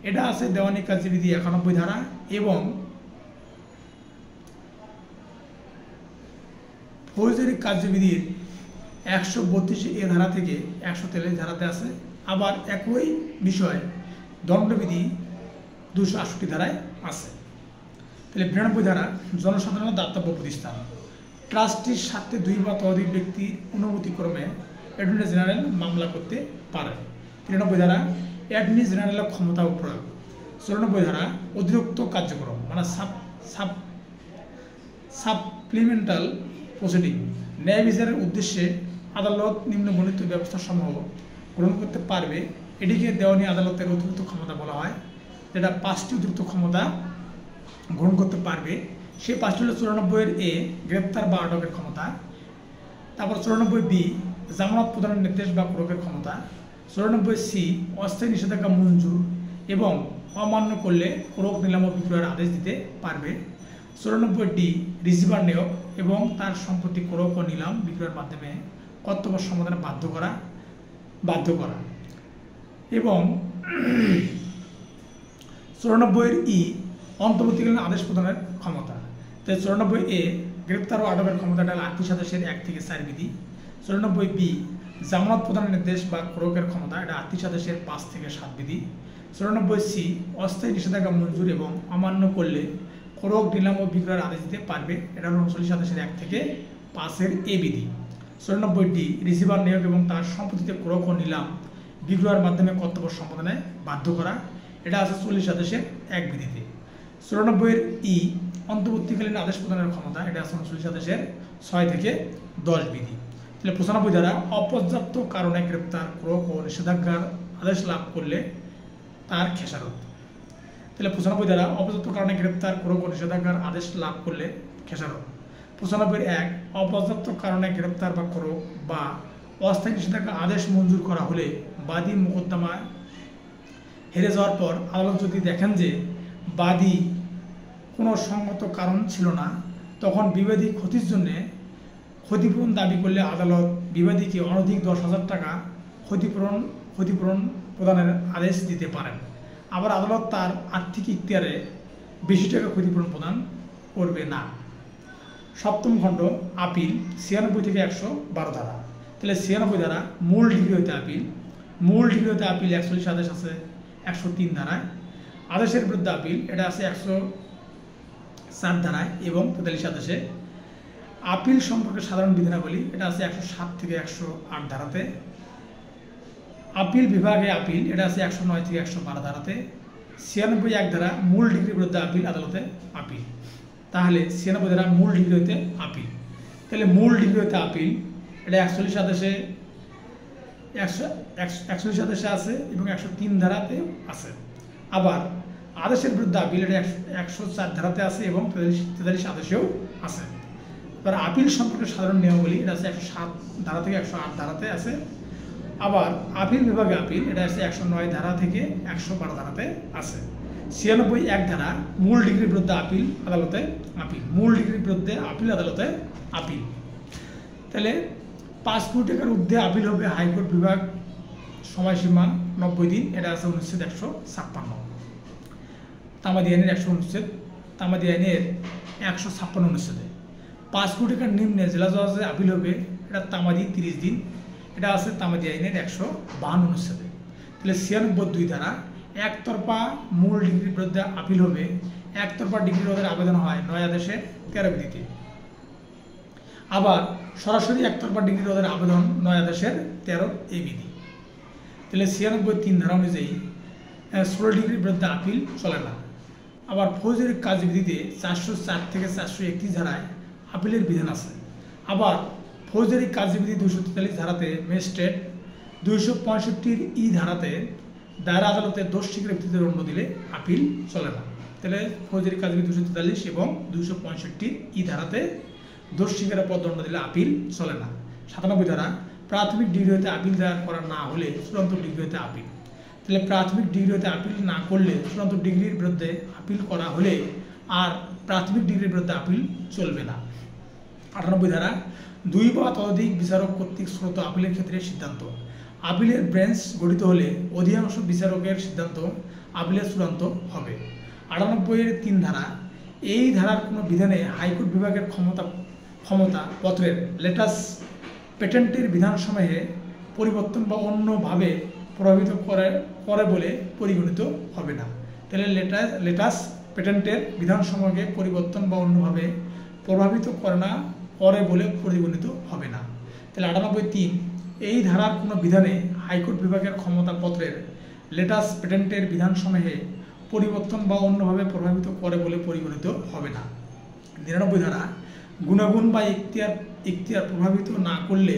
এটা আছে দেওয়ানি কার্যবিধি 91 ধারা এবং ফৌজদারি কার্যবিধির 132A ধারা থেকে 143 ধারাতে আছে। আবার একই বিষয় দণ্ডবিধি 268 ধারায় আছে। তাহলে 92 ধারা জনসাধারণের দাতব্য প্রতিষ্ঠান। ট্রাস্টির স্বার্থে 2 বা ততোধিক ব্যক্তির অনুমতিক্রমে অ্যাটর্নি জেনারেল মামলা করতে পারে। 93 ধারা অ্যাটর্নি জেনারেলের ক্ষমতা ও প্রয়োগ। 94 ধারা অতিরিক্ত কার্যক্রম মানে সাপ্লিমেন্টাল প্রসিডিং। ন্যায় বিচারের উদ্দেশ্যে আদালত নিম্নবর্ণিত ব্যবস্থা সমূহ গ্রহণ করতে পারবে। এটিকে দেওয়ানি আদালতের অতিরিক্ত ক্ষমতা বলা হয়, যেটা 5টি অতিরিক্ত ক্ষমতা গ্রহণ করতে পারবে। সেই 5টি হল 94A গ্রেপ্তার বা আটকের ক্ষমতা, তারপর 94B জামানত প্রদানের নির্দেশ বা প্রয়োগের ক্ষমতা, 94C অস্থায়ী নিষেধাজ্ঞা মঞ্জুর এবং অমান্য করলে ক্রয় নিলাম ও বিক্রয়ের আদেশ দিতে পারবে। 94D রিসিভার নিয়োগ এবং তার সম্পত্তি ক্রয় ও নিলাম বিক্রয়ের মাধ্যমে কর্তব্য সমাধানে বাধ্য করা এবং 94E অন্তর্বর্তীকালীন আদেশ প্রদানের ক্ষমতা। তাই 94A গ্রেপ্তার ও আটকের ক্ষমতাটা 38 আদেশের 1 থেকে 4 বিধি। 94B জামানত প্রদানের নির্দেশ বা ক্রয়ের ক্ষমতা, এটা 38 আদেশের 5 থেকে 7 বিধি। 94C অস্থায়ী নিষেধাজ্ঞা মঞ্জুর এবং অমান্য করলে ক্রয়, নিলাম ও বিক্রয়ের আদেশ দিতে পারবে। এটা হল 39 আদেশের 1 থেকে 5 এ বিধি। 94D রিসিভার নিয়োগ এবং তার সম্পত্তিতে ক্রয় ও নিলাম বিক্রয়ের মাধ্যমে কর্তব্য সম্পাদনে বাধ্য করা। এটা আছে 40 আদেশের 1 বিধিতে। 94E অন্তর্বর্তীকালীন আদেশ প্রদানের ক্ষমতা। এটা আছে 39 আদেশের 6 থেকে 10 বিধি। তাহলে 95 দ্বারা অপর্যাপ্ত কারণে গ্রেপ্তার, ক্রয় ও নিষেধাজ্ঞার আদেশ লাভ করলে তার খেসারত। তাহলে 95 দ্বারা অপর্যাপ্ত কারণে গ্রেপ্তার, ক্রয় ও নিষেধাজ্ঞার আদেশ লাভ করলে খেসারত। 95(1) অপর্যাপ্ত কারণে গ্রেপ্তার বা ক্রয় বা অস্থায়ী নিষেধাজ্ঞা আদেশ মঞ্জুর করা হলে বাদী মোকদ্দমায় হেরে যাওয়ার পর আদালত যদি দেখেন যে বাদী কোনো সঙ্গত কারণ ছিল না, তখন বিবাদী ক্ষতির জন্য ক্ষতিপূরণ দাবি করলে আদালত বিবাদীকে অনধিক 10,000 টাকা ক্ষতিপূরণ প্রদানের আদেশ দিতে পারেন। আবার আদালত তার আর্থিক ইখতিয়ারে বেশি টাকা ক্ষতিপূরণ প্রদান করবে না। সপ্তম খণ্ড আপিল 96 থেকে 112 ধারা। তাহলে 96 ধারা মূল ডিগ্রি হইতে আপিল। মূল ডিগ্রি হইতে আপিল 41 আদেশ আছে 103 ধারায়। আদেশের বিরুদ্ধে আপিল এটা আছে 104 ধারায় এবং 43 আদেশে। আপিল সম্পর্কে সাধারণ বিধানাবলী এটা আছে 107 থেকে 108 ধারাতে। আপিল বিভাগে আপিল এটা আছে 109 থেকে 112 ধারাতে। 96(1) ধারা মূল ডিগ্রির বিরুদ্ধে আপিল, আদালতে আপিল। তাহলে 96 ধারা মূল ডিগ্রি হইতে আপিল। তাহলে মূল ডিগ্রি হইতে আপিল এটা 41 আদেশে 141 আদেশে আছে এবং 103 ধারাতে আছে। আবার আদেশের বিরুদ্ধে আপিল এটা 104 ধারাতে আছে এবং 43 আদেশেও আছে। এবার আপিল সম্পর্কে সাধারণ নিয়মাবলী এটা আছে 107 ধারা থেকে 108 ধারাতে আছে। আবার আপিল বিভাগে আপিল এটা আছে 109 ধারা থেকে 112 ধারাতে আছে। 96(1) ধারা মূল ডিগ্রির বিরুদ্ধে আপিল, আদালতে আপিল। মূল ডিগ্রির বিরুদ্ধে আপিল, আদালতে আপিল। তাহলে 5 কোটি টাকার ঊর্ধ্বে আপিল হবে হাইকোর্ট বিভাগ, সময়সীমা 90 দিন। এটা আছে অনুচ্ছেদ 156। তামাদি আইনের 100 অনুচ্ছেদ, তামাদি আইনের 156 অনুচ্ছেদে। 5 কোটি টাকার নিম্নে জেলা জজে আপিল হবে, এটা তামাদি 30 দিন। এটা আছে তামাদি আইনের 152 অনুচ্ছেদে। তাহলে 96(2) ধারা একতরফা মূল ডিগ্রির বিরুদ্ধে আপিল হবে। একতরফা ডিগ্রি রোধের আবেদন হয় 9 আদেশের 13 বিধিতে। আবার সরাসরি একতরফা ডিগ্রি রোধের আবেদন 9 আদেশের 13 এই বিধি। তাহলে 96(3) ধারা অনুযায়ী 16 ডিগ্রির বিরুদ্ধে আপিল চলে না। আবার ফৌজদারি কার্যবিধিতে 404 থেকে 431 ধারায় আপিলের বিধান আছে। আবার ফৌজদারি কার্যবিধি 243 ধারাতে ম্যাজিস্ট্রেট, 265(ই) ধারাতে দায়রা আদালতে দোষ স্বীকারের ভিত্তিতে দণ্ড দিলে আপিল চলে না। তাহলে ফৌজদারি কার্যবিধি 243 এবং 265(ই) ধারাতে দোষ স্বীকারের পর দণ্ড দিলে আপিল চলে না। 97 ধারা প্রাথমিক ডিগ্রি হতে আপিল দায়ের করা না হলে চূড়ান্ত ডিগ্রি হতে আপিল। তাহলে প্রাথমিক ডিগ্রি হতে আপিল না করলে চূড়ান্ত ডিগ্রির বিরুদ্ধে আপিল করা হলে আর প্রাথমিক ডিগ্রির বিরুদ্ধে আপিল চলবে না। 98 ধারা 2 বা ততোধিক বিচারক কর্তৃক শ্রোত আপিলের ক্ষেত্রে সিদ্ধান্ত। আপিলের বেঞ্চ গঠিত হলে অধিকাংশ বিচারকের সিদ্ধান্ত আপিলের চূড়ান্ত হবে। 98(3) ধারা এই ধারার কোনো বিধানে হাইকোর্ট বিভাগের ক্ষমতা পত্রের লেটাস পেটেন্টের বিধানসমূহে পরিবর্তন বা অন্যভাবে প্রভাবিত করে বলে পরিগণিত হবে না। তাহলে লেটাস পেটেন্টের বিধানসমূহকে পরিবর্তন বা অন্যভাবে প্রভাবিত করে বলে পরিগণিত হবে না। তাহলে 98(3) এই ধারার কোনো বিধানে হাইকোর্ট বিভাগের ক্ষমতাপত্রের লেটাস পেটেন্টের বিধানসমূহে পরিবর্তন বা অন্যভাবে প্রভাবিত করে বলে পরিগণিত হবে না। 99 ধারা গুণাগুণ বা ইখতিয়ার প্রভাবিত না করলে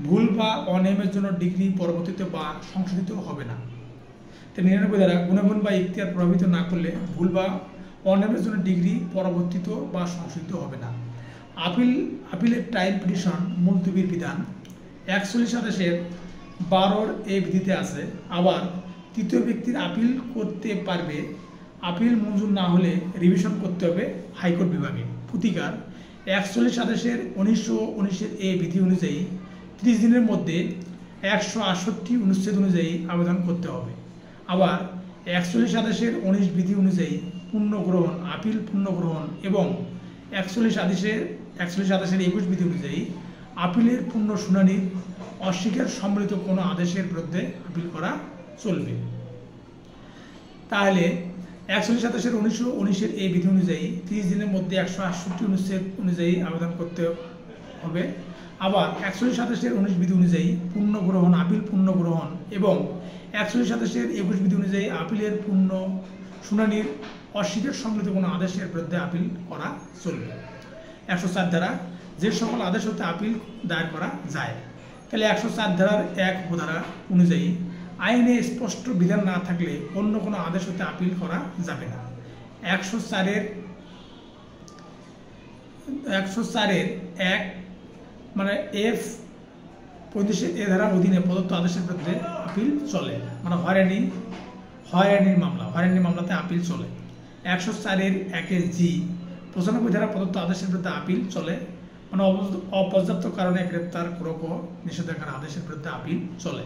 ভুল বা অনিয়মের জন্য ডিগ্রি পরবর্তীতে বা সংশোধিত হবে না। তো 99 ধারা গুণাগুণ বা ইখতিয়ার প্রভাবিত না করলে ভুল বা অনিয়মের জন্য ডিগ্রি পরবর্তীত বা সংশোধিত হবে না। আপিলের ট্রায়াল পিটিশন মুলতবির বিধান 41 আদেশের 12 এই বিধিতে আছে। আবার তৃতীয় ব্যক্তির আপিল করতে পারবে। আপিল মঞ্জুর না হলে রিভিশন করতে হবে হাইকোর্ট বিভাগে। প্রতিকার 41 আদেশের 1919 এই বিধি অনুযায়ী 30 দিনের মধ্যে 168 অনুচ্ছেদ অনুযায়ী আবেদন করতে হবে। আবার 41 আদেশের 19 বিধি অনুযায়ী পুনঃগ্রহণ, আপিল পুনঃগ্রহণ এবং 41 আদেশের 21 বিধি অনুযায়ী আপিলের পূর্ণ শুনানির অস্বীকার সম্বলিত কোনো আদেশের বিরুদ্ধে আপিল করা চলবে। তাহলে 41/27/1919 এই বিধি অনুযায়ী 30 দিনের মধ্যে 168 অনুচ্ছেদ অনুযায়ী আবেদন করতে হবে। আবার 41/27/19 বিধি অনুযায়ী পূর্ণ গ্রহণ, আপিল পূর্ণ গ্রহণ এবং 41/27/21 বিধি অনুযায়ী আপিলের পূর্ণ শুনানির অস্বীকার সম্মিলিত কোনো আদেশের বিরুদ্ধে আপিল করা চলবে। 104 ধারা যে সকল আদেশ হতে আপিল দায়ের করা যায়। তাহলে 104 ধারার 1 উপধারা অনুযায়ী আইনে স্পষ্ট বিধান না থাকলে অন্য কোনো আদেশ হতে আপিল করা যাবে না। 104-এর 1 মানে F-35 এ ধারার অধীনে প্রদত্ত আদেশের বিরুদ্ধে আপিল চলে, মানে হয়রানির মামলাতে আপিল চলে। 104-এর 1 জি 95 ধারা প্রদত্ত আদেশের বিরুদ্ধে আপিল চলে, মানে অপর্যাপ্ত কারণে গ্রেপ্তার নিষেধাজ্ঞার আদেশের বিরুদ্ধে আপিল চলে।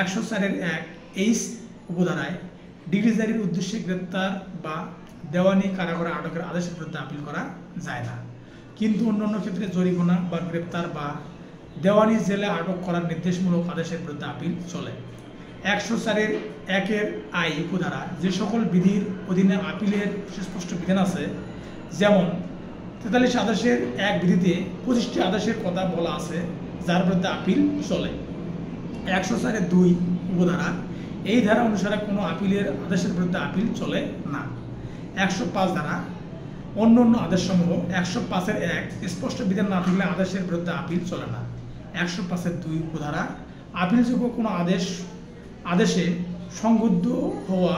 104-এর 1 এইচ উপধারায় ডিগ্রি জারির উদ্দেশ্যে গ্রেপ্তার বা দেওয়ানি কারাগারে আটকের আদেশের বিরুদ্ধে আপিল করা যায় না, কিন্তু অন্যান্য ক্ষেত্রে জরিমানা বা গ্রেপ্তার বা দেওয়ানি জেলে আটক করার নির্দেশমূলক আদেশের বিরুদ্ধে আপিল চলে। 104-এর 1 আই উপধারা যে সকল বিধির অধীনে আপিলের সুস্পষ্ট বিধান আছে, যেমন 43 আদেশের 1 বিধিতে 25টি আদেশের কথা বলা আছে যার বিরুদ্ধে আপিল চলে। 104-এর 2 উপধারা এই ধারা অনুসারে কোনো আপিলের আদেশের বিরুদ্ধে আপিল চলে না। 105 ধারা অন্যান্য আদেশসমূহ। 105-এর 1 স্পষ্ট বিধান না থাকলে আদেশের বিরুদ্ধে আপিল চলে না। 105-এর 2 উপধারা আপিলযোগ্য কোনো আদেশে সংবদ্ধ হওয়া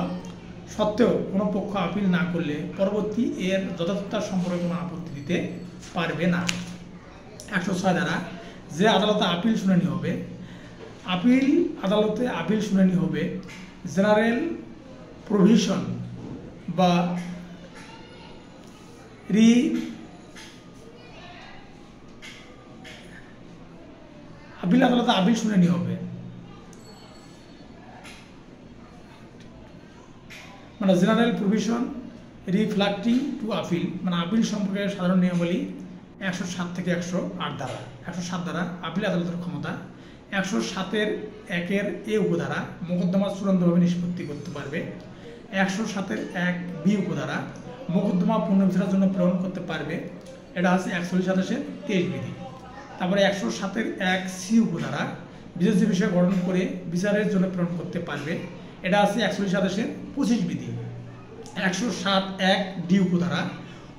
সত্ত্বেও কোনো পক্ষ আপিল না করলে পরবর্তী এর যথাযথতা সম্পর্কে কোনো আপত্তি দিতে পারবে না। 106 ধারা যে আদালতে আপিল শুনানি হবে, আদালতে আপিল শুনানি হবে জেনারেল প্রভিশন বা আদালতে আপিল শুনানি হবে, মানে general provision reflecting to appeal, মানে আপিল সম্পর্কে সাধারণ নিয়মাবলী 107 থেকে 108 ধারা। 107 ধারা আপিল আদালতের ক্ষমতা। 107-এর 1 এ উপধারা মোকদ্দমা চূড়ান্তভাবে নিষ্পত্তি করতে পারবে। 107-এর 1 বি উপধারা মোকদ্দমা পুনর্বিচারের জন্য প্রেরণ করতে পারবে, এটা আছে 41-27-এর 23 বিধি। তারপরে 107-এর 1 সি উপধারা বিচার্য বিষয় গঠন করে বিচারের জন্য প্রেরণ করতে পারবে, এটা আছে 41-27-এর 25 বিধি। 107-1 ডি উপধারা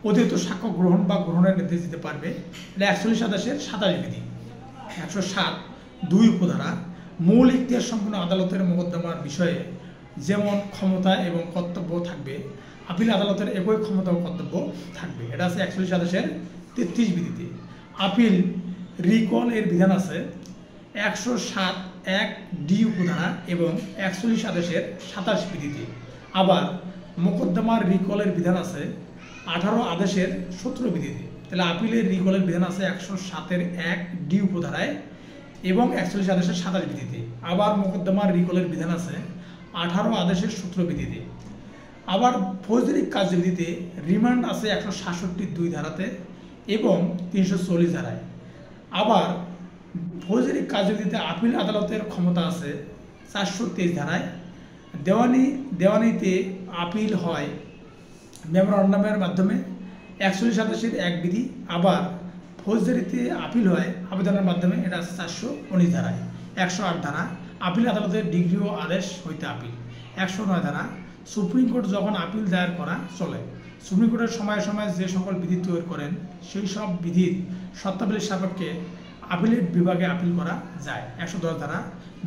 অতিরিক্ত সাক্ষ্য গ্রহণ বা গ্রহণের নির্দেশ দিতে পারবে, এটা 41-27-এর 27 বিধি। 107-2 উপধারা মূল ইখতিয়ার সম্পন্ন আদালতের মোকদ্দমার বিষয়ে যেমন ক্ষমতা এবং কর্তব্য থাকবে, আপিল আদালতের একই ক্ষমতা ও কর্তব্য থাকবে, এটা আছে 41-27-এর 33 বিধিতে। আপিল রিকল এর বিধান আছে 107-1 ডি উপধারা এবং 41-27-এর 27 বিধিতে। আবার মোকদ্দমার রিকলের বিধান আছে 18 আদেশের 17 বিধিতে। তাহলে আপিলের রিকলের বিধান আছে 107-এর 1 ডি উপধারায় এবং 41 আদেশের 27 বিধিতে। আবার মোকদ্দমার রিকলের বিধান আছে 18 আদেশের 17 বিধিতে। আবার ফৌজদারি কার্যবিধিতে রিমান্ড আছে 166-2 ধারাতে এবং 340 ধারায়। আবার ফৌজদারি কার্যবিধিতে আপিল আদালতের ক্ষমতা আছে 423 ধারায়। দেওয়ানিতে আপিল হয় মেমোরান্ডামের মাধ্যমে 41-27-এর 1 বিধি। আবার ফৌজদারিতে আপিল হয় আবেদনের মাধ্যমে, এটা আছে 419 ধারায়। 108 ধারা আপিল আদালতের ডিগ্রি ও আদেশ হইতে আপিল। 109 ধারা সুপ্রিম কোর্ট যখন আপিল দায়ের করা চলে, সুপ্রিম কোর্টের সময়ে সময়ে যে সকল বিধি তৈরি করেন সেই সব বিধির শর্তাবলীর সাপেক্ষে আপিলেট বিভাগে আপিল করা যায়। 110 ধারা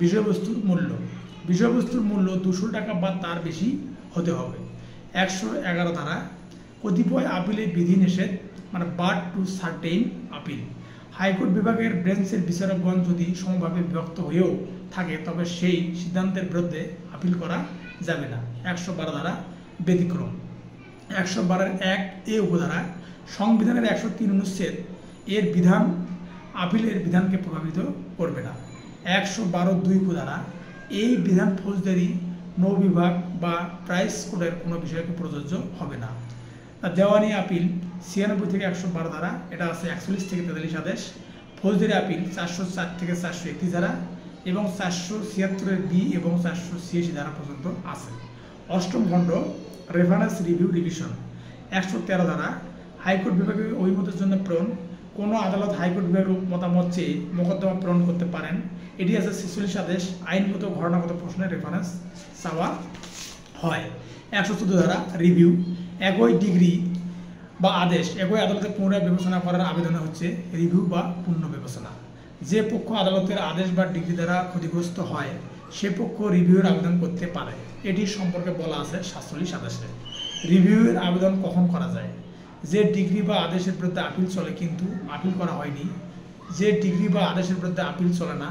বিষয়বস্তুর মূল্য 200 টাকা বা তার বেশি হতে হবে। 111 ধারা কতিপয় আপিলের বিধি নিষেধ, মানে bar to certain appeal. High court বিভাগের বেঞ্চের বিচারকগণ যদি সমভাবে বিভক্ত হয়েও থাকে তবে সেই সিদ্ধান্তের বিরুদ্ধে আপিল করা যাবে না। 112 ধারা ব্যতিক্রম। 112-এর 1 এ উপধারা সংবিধানের 103 অনুচ্ছেদ এর বিধান আপিলের বিধানকে প্রভাবিত করবে না। 112-2 উপধারা এই বিধান ফৌজদারি, নৌবিভাগ বা প্রাইস কোডের কোনো বিষয়কে প্রযোজ্য হবে না। দেওয়ানি আপিল 96 থেকে 112 ধারা, এটা আছে 41 থেকে 43 আদেশ। ফৌজদারি আপিল 404 থেকে 431 ধারা এবং 476-এর বি এবং 486 ধারা পর্যন্ত আছে। অষ্টম খণ্ড রেফারেন্স রিভিউ রিভিশন 113 ধারা হাইকোর্ট বিভাগীয় অভিমতের জন্য প্রেরণ। কোনো আদালত হাইকোর্ট বিভাগের মতামত চেয়ে মোকদ্দমা প্রেরণ করতে পারেন। এটি আছে 46 আদেশ আইনগত ঘটনাগত প্রশ্নের রেফারেন্স চাওয়া হয়। 114 ধারা রিভিউ একই ডিগ্রি বা আদেশ একই আদালতে পুনরায় বিবেচনা করার আবেদন হচ্ছে রিভিউ বা পুনঃ বিবেচনা। যে পক্ষ আদালতের আদেশ বা ডিগ্রি দ্বারা ক্ষতিগ্রস্ত হয় সে পক্ষ রিভিউয়ের আবেদন করতে পারে। এটি সম্পর্কে বলা আছে 47 আদেশে। রিভিউয়ের আবেদন কখন করা যায়? যে ডিগ্রি বা আদেশের বিরুদ্ধে আপিল চলে কিন্তু আপিল করা হয়নি, যে ডিগ্রি বা আদেশের বিরুদ্ধে আপিল চলে না,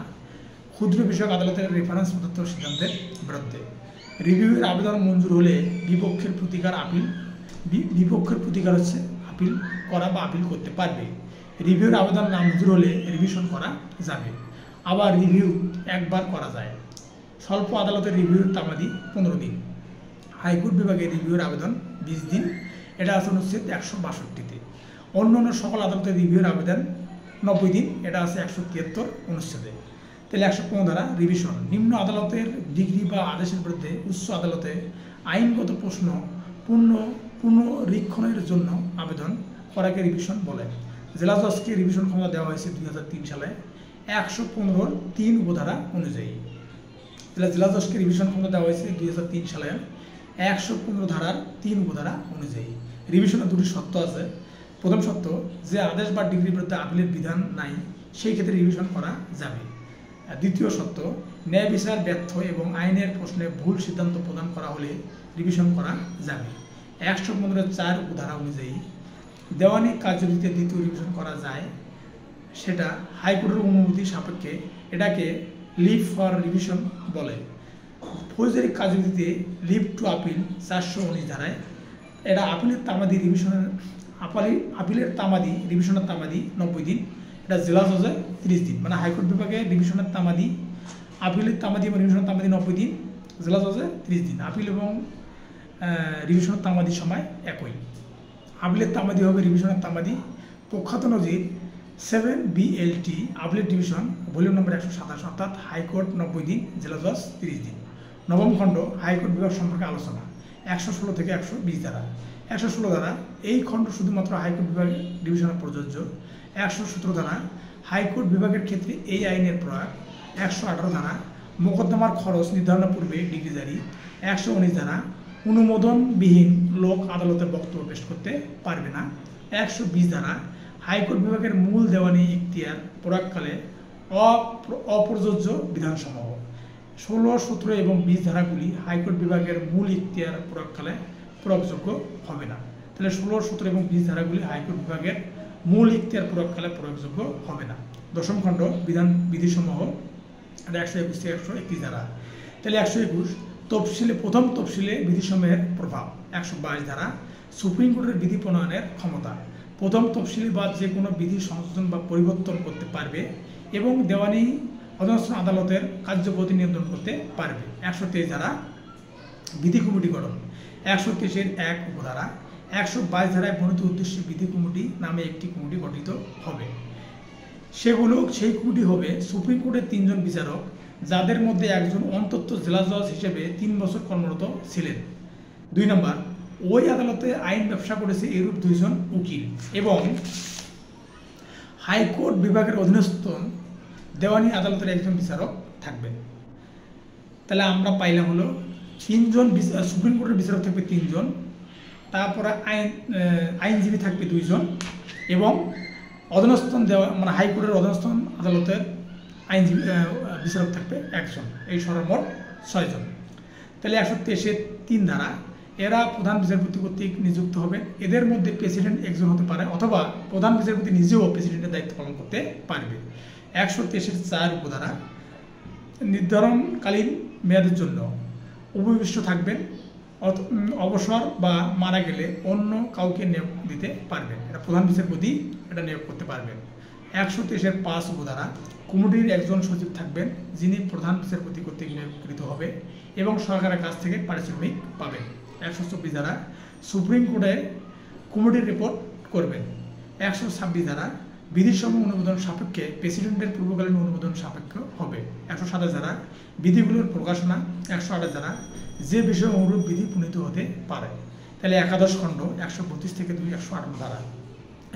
ক্ষুদ্র বিষয়ক আদালতের রেফারেন্স প্রদত্ত সিদ্ধান্তের বিরুদ্ধে। রিভিউয়ের আবেদন মঞ্জুর হলে বিপক্ষের প্রতিকার হচ্ছে আপিল করা বা আপিল করতে পারবে। রিভিউয়ের আবেদন না মঞ্জুর হলে রিভিশন করা যাবে। আবার রিভিউ একবার করা যায়। স্বল্প আদালতের রিভিউয়ের তামাদি 15 দিন। হাইকোর্ট বিভাগে রিভিউয়ের আবেদন 20 দিন। এটা আছে অনুচ্ছেদ 162-তে। অন্যান্য সকল আদালতের রিভিউয়ের আবেদন 90 দিন। এটা আছে 173 অনুচ্ছেদে। তাহলে 115 ধারা রিভিশন নিম্ন আদালতের ডিগ্রি বা আদেশের বিরুদ্ধে উচ্চ আদালতে আইনগত প্রশ্ন পুনরীক্ষণের জন্য আবেদন করাকে রিভিশন বলে। জেলা জজকে রিভিশন ক্ষমতা দেওয়া হয়েছে 2003 সালে 115(3) উপধারা অনুযায়ী। তাহলে জেলা জজকে রিভিশন ক্ষমতা দেওয়া হয়েছে 2003 সালে 115 ধারার 3 উপধারা অনুযায়ী। রিভিশনের দুটি শর্ত আছে। প্রথম শর্ত, যে আদেশ বা ডিগ্রির বিরুদ্ধে আপিলের বিধান নাই সেই ক্ষেত্রে রিভিশন করা যাবে। দ্বিতীয় শর্ত, ন্যায় বিচার ব্যর্থ এবং আইনের প্রশ্নে ভুল সিদ্ধান্ত প্রদান করা হলে রিভিশন করা যাবে। 115(4) উপধারা অনুযায়ী দেওয়ানি কার্যবিধিতে দ্বিতীয় রিভিশন করা যায়, সেটা হাইকোর্টের অনুমতি সাপেক্ষে। এটাকে লিভ ফর রিভিশন বলে। ফৌজদারি কার্যবিধিতে লিভ টু আপিল 419 ধারায় এটা আপিলের তামাদি রিভিশনের তামাদি 90 দিন। এটা জেলা জজে 30 দিন। মানে হাইকোর্ট বিভাগে রিভিশনের তামাদি, আপিলের তামাদি এবং রিভিশনের তামাদি 90 দিন, জেলা জজে 30 দিন। আপিল এবং রিভিশনের তামাদি সময় একই। আপিলের তামাদি হবে রিভিশনের তামাদি। প্রখ্যাত নজির 7BLT আপিলের ডিভিশন ভলিউম নম্বর 127, অর্থাৎ হাইকোর্ট 90 দিন, জেলা জজ 30 দিন। নবম খণ্ড হাইকোর্ট বিভাগ সম্পর্কে আলোচনা 116 থেকে 120 ধারা। 116 ধারা এই খণ্ড শুধুমাত্র হাইকোর্ট বিভাগ ডিভিশনে প্রযোজ্য। 117 ধারা হাইকোর্ট বিভাগের ক্ষেত্রে এই আইনের প্রয়োগ। 118 ধারা মোকদ্দমার খরচ নির্ধারণের পূর্বে ডিগ্রি জারি। 119 ধারা অনুমোদনবিহীন লোক আদালতের বক্তব্য পেশ করতে পারবে না। 120 ধারা হাইকোর্ট বিভাগের মূল দেওয়ানি ইখতিয়ার প্রয়োগকালে অপ্রযোজ্য বিধানসমূহ। 16, 17 এবং 20 ধারাগুলি হাইকোর্ট বিভাগের মূল ইখতিয়ার প্রয়োগকালে প্রয়োগযোগ্য হবে না। তাহলে 16, 17 এবং 20 ধারাগুলি হাইকোর্ট বিভাগের মূল ইখতিয়ার প্রয়োগকালে প্রয়োগযোগ্য হবে না। দশম খণ্ড বিধিসমূহ 121 থেকে 121 ধারা। তাহলে 121 তফসিলে প্রথম তফসিলে বিধিসমূহের প্রভাব। 122 ধারা সুপ্রিম কোর্টের বিধি প্রণয়নের ক্ষমতা। প্রথম তফসিলি বা যে কোনো বিধি সংশোধন বা পরিবর্তন করতে পারবে এবং দেওয়ানি অধীনস্থ আদালতের কার্যপদ্ধতি নিয়ন্ত্রণ করতে পারবে। 123 ধারা বিধি কমিটি গঠন। 123-এর 1 উপধারা। 122 ধারায় বর্ণিত উদ্দেশ্যে বিধি কমিটি নামে একটি কমিটি গঠিত হবে। সেই কমিটি হবে সুপ্রিম কোর্টের 3 জন বিচারক, যাদের মধ্যে একজন অন্তত জেলা জজ হিসেবে 3 বছর কর্মরত ছিলেন। 2 নম্বর, ওই আদালতে আইন ব্যবসা করেছে এরূপ 2 জন উকিল এবং হাইকোর্ট বিভাগের অধীনস্থ দেওয়ানি আদালতের একজন বিচারক থাকবেন। তাহলে আমরা পাইলাম হলো 3 জন সুপ্রিম কোর্টের বিচারক থাকবে 3 জন, তারপরে আইনজীবী থাকবে 2 জন এবং অধীনস্থ মানে হাইকোর্টের অধীনস্থ আদালতের আইনজীবী বিচারক থাকবে 1 জন। এই সর্বমোট 6 জন। তাহলে 123-এর 3 ধারা এরা প্রধান বিচারপতি কর্তৃক নিযুক্ত হবে। এদের মধ্যে প্রেসিডেন্ট একজন হতে পারে অথবা প্রধান বিচারপতি নিজেও প্রেসিডেন্টের দায়িত্ব পালন করতে পারবে। 123-এর 4 উপধারা নির্ধারণকালীন মেয়াদের জন্য উপবিষ্ট থাকবেন, অবসর বা মারা গেলে অন্য কাউকে নিয়োগ দিতে পারবেন। এটা প্রধান বিচারপতি এটা নিয়োগ করতে পারবেন। 123-এর 5 উপধারা কমিটির একজন সচিব থাকবেন, যিনি প্রধান বিচারপতি কর্তৃক নিয়োগকৃত হবে এবং সরকারের কাছ থেকে পারিশ্রমিক পাবেন। 124 ধারা সুপ্রিম কোর্টে কমিটির রিপোর্ট করবেন। 126 ধারা বিধিসমূহ অনুমোদন সাপেক্ষে প্রেসিডেন্টের পূর্বকালীন অনুমোদন সাপেক্ষ হবে। 127 ধারা বিধিগুলোর প্রকাশনা। 128 ধারা যে বিষয়ে অনুরূপ বিধি প্রণীত হতে পারে। তাহলে একাদশ খণ্ড 132 থেকে 158 ধারা।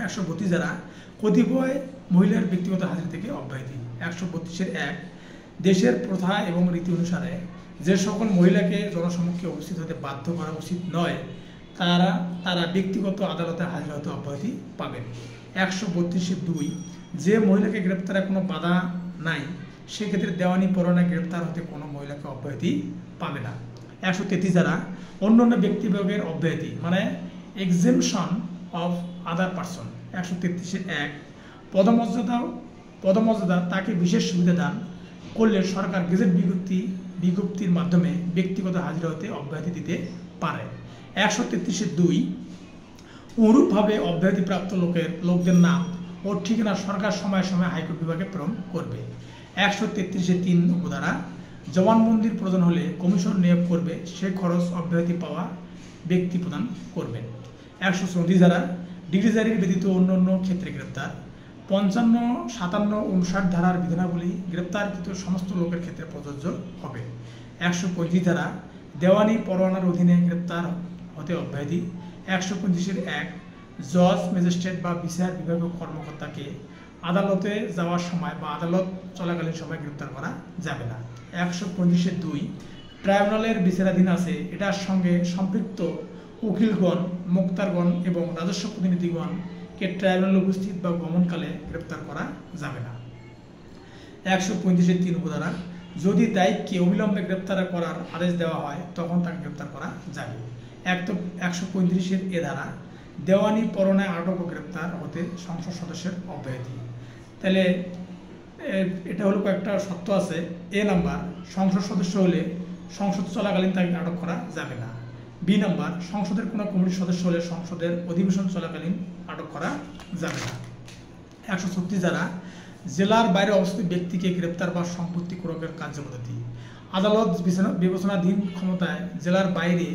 132 ধারা কতিপয় মহিলার ব্যক্তিগত হাজিরা থেকে অব্যাহতি। 132-1 দেশের প্রথা এবং রীতি অনুসারে যে সকল মহিলাকে জনসম্মুখে উপস্থিত হতে বাধ্য করা উচিত নয় তারা ব্যক্তিগত আদালতে হাজির হতে অব্যাহতি পাবেন। 132-2 যে মহিলাকে গ্রেপ্তারে কোনো বাধা নাই সেক্ষেত্রে দেওয়ানি পরোয়ানায় গ্রেপ্তার হতে কোনো মহিলাকে অব্যাহতি পাবে না। 133 ধারা অন্যান্য ব্যক্তিবর্গের অব্যাহতি মানে এক্সেমশন অফ আদার পারসন। 133-1 পদমর্যাদা তাকে বিশেষ সুবিধা দান করলে সরকার গেজেট বিজ্ঞপ্তির মাধ্যমে ব্যক্তিগত হাজিরা হতে অব্যাহতি দিতে পারে। 133-2 অনুরূপভাবে অব্যাহতিপ্রাপ্ত লোকদের নাম ও ঠিকানা সরকার সময়ে সময়ে হাইকোর্ট বিভাগে প্রেরণ করবে। 133-3 উপধারা জবানবন্দির প্রয়োজন হলে কমিশন নিয়োগ করবে, সে খরচ অব্যাহতি পাওয়া ব্যক্তি প্রদান করবেন। 134 ধারা ডিগ্রি জারির ব্যতীত অন্যান্য ক্ষেত্রে গ্রেপ্তার। 55, 57, 59 ধারার বিধানাবলী গ্রেপ্তারকৃত সমস্ত লোকের ক্ষেত্রে প্রযোজ্য হবে। 135 ধারা দেওয়ানি পরোয়ানার অধীনে গ্রেপ্তার হতে অব্যাহতি। 135-1 জজ, ম্যাজিস্ট্রেট বা বিচার বিভাগীয় কর্মকর্তাকে আদালতে যাওয়ার সময় বা আদালত চলাকালীন সময় গ্রেপ্তার করা যাবে না। 135-2 ট্রাইব্যুনালের বিচারাধীন আছে এটার সঙ্গে সম্পৃক্ত উকিলগণ, মোক্তারগণ এবং রাজস্ব প্রতিনিধিগণকে ট্রাইব্যুনালে উপস্থিত বা গমনকালে গ্রেপ্তার করা যাবে না। 135-3 উপধারা যদি দায়ীকে অবিলম্বে গ্রেপ্তার করার আদেশ দেওয়া হয় তখন তাকে গ্রেপ্তার করা যাবে। 135-এ ধারা দেওয়ানি পরোয়ানায় আটক ও গ্রেপ্তার হতে সংসদ সদস্যের অব্যাহতি। তাহলে এটা হলো কয়েকটা শর্ত আছে। নাম্বার সংসদ সদস্য হলে সংসদ চলাকালীন তাকে আটক করা যাবে না। নাম্বার সংসদের কোনো কমিটির সদস্য হলে সংসদের অধিবেশন চলাকালীন আটক করা যাবে না। 136 ধারা জেলার বাইরে অবস্থিত ব্যক্তিকে গ্রেপ্তার বা সম্পত্তি ক্রয়ের কার্যপদ্ধতি। আদালত বিবেচনাধীন ক্ষমতায় জেলার বাইরে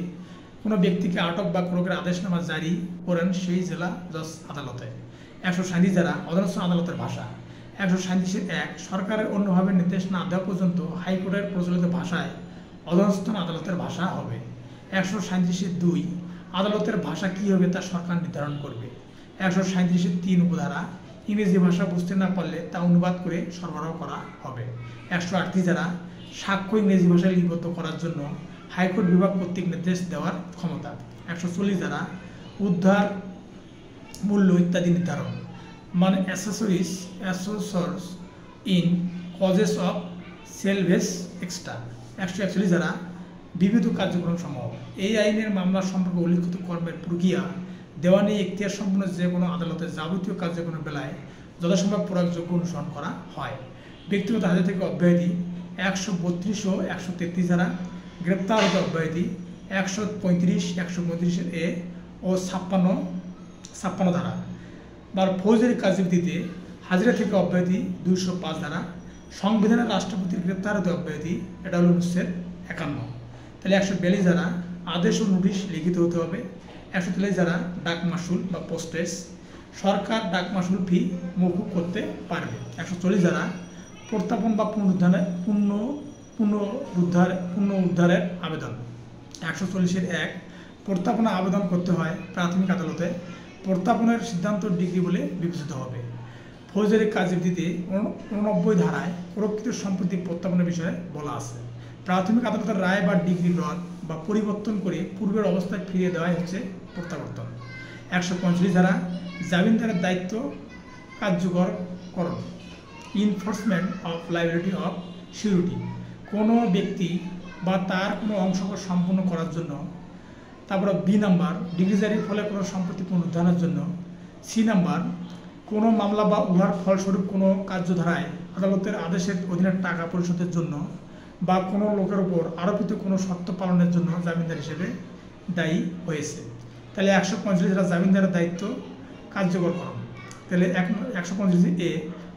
কোনো ব্যক্তিকে আটক বা ক্রয়ের আদেশনামা জারি করেন সেই জেলা জজ আদালতে। 137 ধারা অধীনস্থ আদালতের ভাষা। 137-1 সরকারের অন্যভাবে নির্দেশ না দেওয়া পর্যন্ত হাইকোর্টের প্রচলিত ভাষায় অধীনস্থ আদালতের ভাষা হবে। 137-2 আদালতের ভাষা কী হবে তা সরকার নির্ধারণ করবে। 137-3 উপধারা ইংরেজি ভাষা বুঝতে না পারলে তা অনুবাদ করে সরবরাহ করা হবে। 138 ধারা সাক্ষ্য ইংরেজি ভাষায় লিপিবদ্ধ করার জন্য হাইকোর্ট বিভাগ কর্তৃক নির্দেশ দেওয়ার ক্ষমতা। 140 ধারা উদ্ধার মূল্য ইত্যাদি নির্ধারণ মানে accessories in causes of সেলভেজ extra. 141 ধারা বিবিধ কার্যক্রম সমূহ এই আইনের মামলা সম্পর্কে উল্লিখিত কর্মের প্রক্রিয়া দেওয়ানি এখতিয়ার সম্পন্ন যে কোনো আদালতের যাবতীয় কার্যক্রমের বেলায় যথাসম্ভব প্রয়োগযোগ্য অনুসরণ করা হয়। ব্যক্তিগত হাজিরা থেকে অব্যাহতি। 132 ও 133 ধারা গ্রেপ্তার হতে অব্যাহতি। 135-135-এ ও 56 ধারা বা ফৌজদারি কার্যবিধিতে হাজিরা থেকে অব্যাহতি। 205 ধারা সংবিধানের রাষ্ট্রপতির গ্রেপ্তার হতে অব্যাহতি, এটা হলো 51। তাহলে 142 ধারা আদেশ ও নোটিশ লিখিত হতে হবে। 143 ধারা ডাক মাসুল বা পোস্টেজ সরকার ডাক মাসুল ফি মওকুফ করতে পারবে। 140 ধারা প্রত্যাপন বা পুনরুদ্ধারের আবেদন। 140-1 প্রত্যাপনা আবেদন করতে হয় প্রাথমিক আদালতে, প্রত্যাপনের সিদ্ধান্ত ডিগ্রি বলে বিবেচিত হবে। ফৌজদারি কার্যবিধিতে 89 ধারায় প্রকৃত সম্পত্তি প্রত্যাপনের বিষয়ে বলা আছে। প্রাথমিক আদালতের রায় বা ডিগ্রি রদ বা পরিবর্তন করে পূর্বের অবস্থায় ফিরিয়ে দেওয়াই হচ্ছে প্রত্যাবর্তন। 145 ধারা জামিনদারের দায়িত্ব কার্যকরকরণ enforcement of liability of surety কোনো ব্যক্তি বা তার কোনো অংশ সম্পূর্ণ করার জন্য। তারপরে বি নাম্বার ডিগ্রি জারির ফলে কোনো সম্পত্তি পুনরুদ্ধারের জন্য। সি নাম্বার কোনো মামলা বা উহার ফলস্বরূপ কোনো কার্যধারায় আদালতের আদেশের অধীনে টাকা পরিশোধের জন্য বা কোনো লোকের উপর আরোপিত কোনো শর্ত পালনের জন্য জামিনদার হিসেবে দায়ী হয়েছে। তাহলে 145 ধারা জামিনদারের দায়িত্ব কার্যকরকরণ। তাহলে 145-এ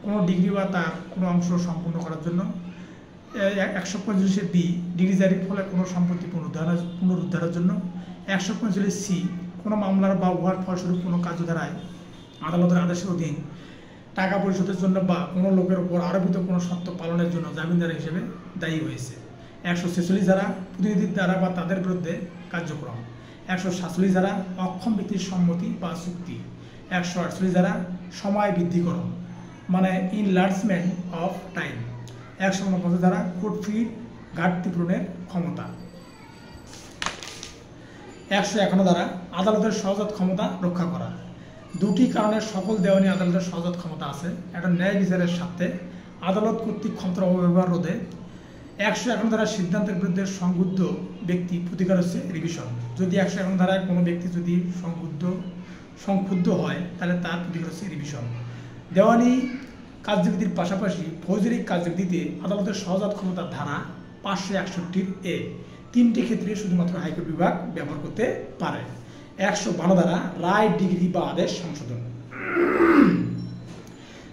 কোনো ডিগ্রি বা তার কোনো অংশ সম্পূর্ণ করার জন্য। 145-বি ডিগ্রি জারির ফলে কোনো সম্পত্তি পুনরুদ্ধারের জন্য। 145-সি কোনো মামলার বা উহার ফলস্বরূপ কোনো কার্যধারায় আদালতের আদেশের অধীন টাকা পরিশোধের জন্য বা কোনো লোকের উপর আরোপিত কোনো শর্ত পালনের জন্য জামিনদার হিসেবে দায়ী হয়েছে। 146 ধারা প্রতিনিধির দ্বারা বা তাদের বিরুদ্ধে কার্যক্রম। 147 ধারা অক্ষম ব্যক্তির সম্মতি বা চুক্তি। 148 ধারা সময় বৃদ্ধিকরণ মানে ইনলার্জমেন্ট অফ টাইম। 149 ধারা কোর্ট ফি ঘাটতি পূরণের ক্ষমতা। 151 ধারা আদালতের সহজাত ক্ষমতা রক্ষা করা। দুটি কারণে সকল দেওয়ানি আদালতের সহজাত ক্ষমতা আছে। একটা ন্যায় বিচারের স্বার্থে আদালত কর্তৃক ক্ষমতার অপব্যবহার রোধে। 151 ধারা সিদ্ধান্তের বিরুদ্ধে সংক্ষুব্ধ ব্যক্তি প্রতিকার হচ্ছে রিভিশন। যদি 151 ধারায় কোনো ব্যক্তি যদি সংক্ষুব্ধ হয় তাহলে তার প্রতিকার হচ্ছে রিভিশন। দেওয়ানি কার্যবিধির পাশাপাশি ফৌজদারি কার্যবিধিতে আদালতের সহজাত ক্ষমতার ধারা 561 তিনটি ক্ষেত্রে শুধুমাত্র হাইকোর্ট বিভাগ ব্যবহার করতে পারে। 152 ধারা রায়, ডিগ্রি বা আদেশ সংশোধন।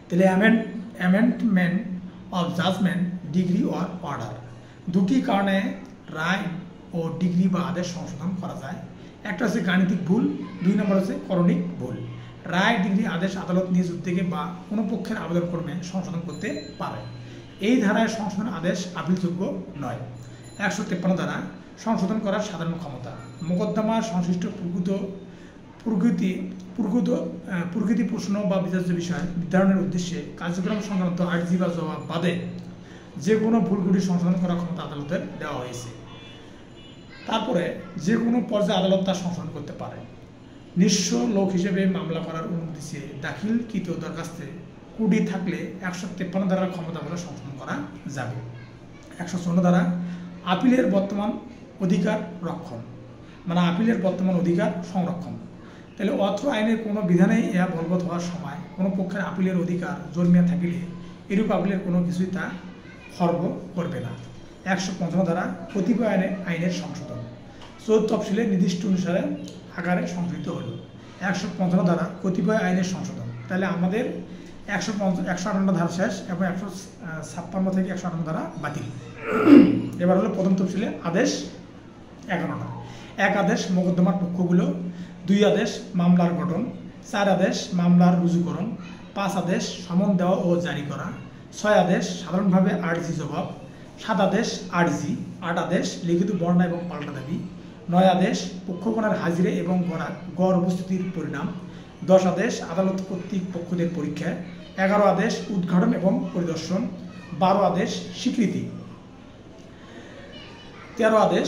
তাহলে amendment of judgement, decree or order. দুটি কারণে রায় ও ডিগ্রি বা আদেশ সংশোধন করা যায়। একটা হচ্ছে গাণিতিক ভুল, 2 নম্বর হচ্ছে করণিক ভুল। রায়, ডিগ্রি, আদেশ আদালত নিজ উদ্যোগে বা কোনো পক্ষের আবেদন ক্রমে সংশোধন করতে পারে। এই ধারায় সংশোধন আদেশ আপিলযোগ্য নয়। 153 ধারা সংশোধন করার সাধারণ ক্ষমতা। মোকদ্দমা সংশ্লিষ্ট প্রকৃতি প্রশ্ন বা বিচার্য বিষয় নির্ধারণের উদ্দেশ্যে কার্যক্রম সংক্রান্ত আর্জি বা জবাব বাদে যে কোনো ভুলগুলি সংশোধন করার ক্ষমতা আদালতের দেওয়া হয়েছে। তারপরে যে কোনো পর্যায়ে আদালত তা সংশোধন করতে পারে। নিঃস্ব লোক হিসেবে মামলা করার অনুমতি চেয়ে দাখিলকৃত দরখাস্তে ত্রুটি থাকলে 153 ধারার ক্ষমতা বলে সংশোধন করা যাবে। 154 ধারা আপিলের বর্তমান অধিকার রক্ষণ মানে আপিলের বর্তমান অধিকার সংরক্ষণ। তাহলে অত্র আইনের কোনো বিধানে ইহা বলবৎ হওয়ার সময় কোনো পক্ষের আপিলের অধিকার জন্মিয়া থাকিলে এরূপ আপিলের কোনো কিছুই তা খর্ব করবে না। 155 ধারা কতিপয় আইনের সংশোধন। 4 তফসিলে নির্দিষ্ট অনুসারে আকারে সংশোধিত হল। 155 ধারা কতিপয় আইনের সংশোধন। তাহলে আমাদের 158 ধারা শেষ এবং 156 থেকে 158 ধারা বাতিল। এবার হলো প্রথম তফসিলে আদেশ 11টা। 1 আদেশ মোকদ্দমার পক্ষগুলো। 2 আদেশ মামলার গঠন। 4 আদেশ মামলার রুজুকরণ। 5 আদেশ সমন দেওয়া ও জারি করা। 6 আদেশ সাধারণভাবে আর্জি জবাব। 7 আদেশ আর্জি। 8 আদেশ লিখিত বর্ণনা এবং পাল্টা দাবি। 9 আদেশ পক্ষগণের হাজিরে এবং গড় উপস্থিতির পরিণাম। 10 আদেশ আদালত কর্তৃক পক্ষদের পরীক্ষা। 11 আদেশ উদ্ঘাটন এবং পরিদর্শন। 12 আদেশ স্বীকৃতি। 13 আদেশ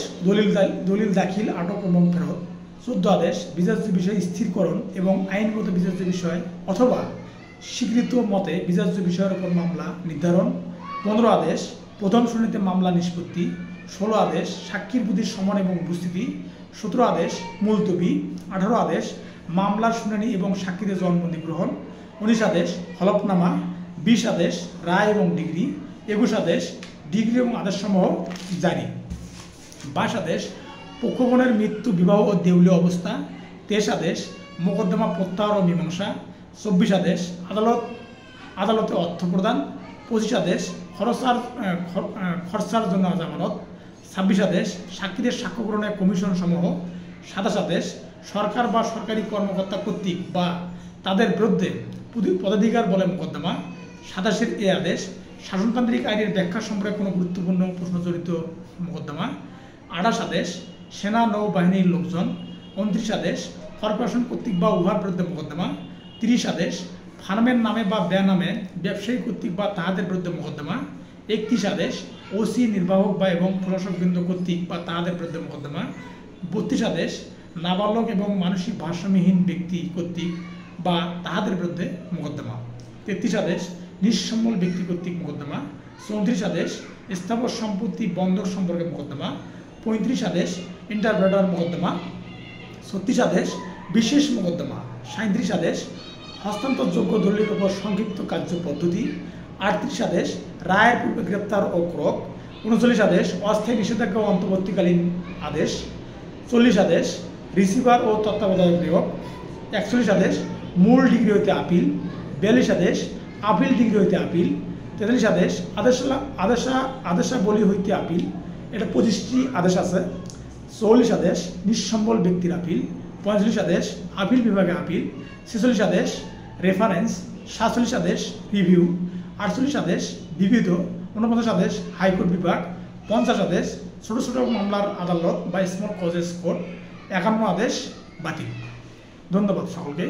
দলিল দাখিল, আটক এবং ফেরত। 14 আদেশ বিচার্য বিষয় স্থিরকরণ এবং আইনগত বিচার্য বিষয় অথবা স্বীকৃত মতে বিচার্য বিষয়ের উপর মামলা নির্ধারণ। 15 আদেশ প্রথম শুনানিতে মামলা নিষ্পত্তি। 16 আদেশ সাক্ষীর বুদ্ধির সমান এবং উপস্থিতি। 17 আদেশ মুলতবি। 18 আদেশ মামলার শুনানি এবং সাক্ষীদের জবানবন্দি গ্রহণ। 19 আদেশ হলফনামা। 20 আদেশ রায় এবং ডিগ্রি। 21 আদেশ ডিগ্রি এবং আদেশসমূহ জারি। 22 আদেশ পক্ষগণের মৃত্যু, বিবাহ ও দেউলীয় অবস্থা। 23 আদেশ মোকদ্দমা প্রত্যাহার ও মীমাংসা। 24 আদেশ আদালতে অর্থ প্রদান। 25 আদেশ খরচার জন্য জামানত। 26 আদেশ সাক্ষীদের সাক্ষ্য গ্রহণের কমিশন সমূহ। 27 আদেশ সরকার বা সরকারি কর্মকর্তা কর্তৃক বা তাদের বিরুদ্ধে পদাধিকার বলে মোকদ্দমা। 27 এ আদেশ শাসনতান্ত্রিক আইনের ব্যাখ্যা সম্পর্কে কোনো গুরুত্বপূর্ণ প্রশ্ন জড়িত মোকদ্দমা। 28 আদেশ সেনা নৌবাহিনীর লোকজন। 29 আদেশ কর্পোরেশন কর্তৃক বা উহার বিরুদ্ধে মোকদ্দমা। 30 আদেশ ফার্মের নামে বা বেনামে ব্যবসায়ী কর্তৃক বা তাহাদের বিরুদ্ধে মোকদ্দমা। 31 আদেশ ওসি, নির্বাহক বা এবং প্রশাসকবৃন্দ কর্তৃক বা তাহাদের বিরুদ্ধে মোকদ্দমা। 32 আদেশ নাবালক এবং মানসিক ভারসাম্যহীন ব্যক্তি কর্তৃক বা তাহাদের বিরুদ্ধে মোকদ্দমা। 33 আদেশ নিঃসম্বল ব্যক্তি কর্তৃক মোকদ্দমা। 34 আদেশ স্থাবর সম্পত্তি বন্দর সম্পর্কে মোকদ্দমা। 35 আদেশ ইন্টারপ্রেটার মোকদ্দমা। 36 আদেশ বিশেষ মোকদ্দমা। 37 আদেশ হস্তান্তরযোগ্য দলিলের উপর সংক্ষিপ্ত কার্য পদ্ধতি। 38 আদেশ রায়ের পূর্বে গ্রেপ্তার ও ক্রোক। 39 আদেশ অস্থায়ী নিষেধাজ্ঞা ও অন্তর্বর্তীকালীন আদেশ। 40 আদেশ রিসিভার ও তত্ত্বাবধায়ক নিয়োগ। 41 আদেশ মূল ডিগ্রি হইতে আপিল। 42 আদেশ আপিল ডিগ্রি হইতে আপিল। 43 আদেশ আদেশাবলী হইতে আপিল। এটা 25টি আদেশ আছে। 44 আদেশ নিঃসম্বল ব্যক্তির আপিল। 45 আদেশ আপিল বিভাগে আপিল। 46 আদেশ রেফারেন্স। 47 আদেশ রিভিউ, 48 আদেশ বিবিধ, 49 আদেশ হাইকোর্ট বিভাগ, 50 আদেশ ছোট ছোট মামলার আদালত বা স্মল কজেস কোর্ট, 51 আদেশ বাতিল। ধন্যবাদ সকলকে।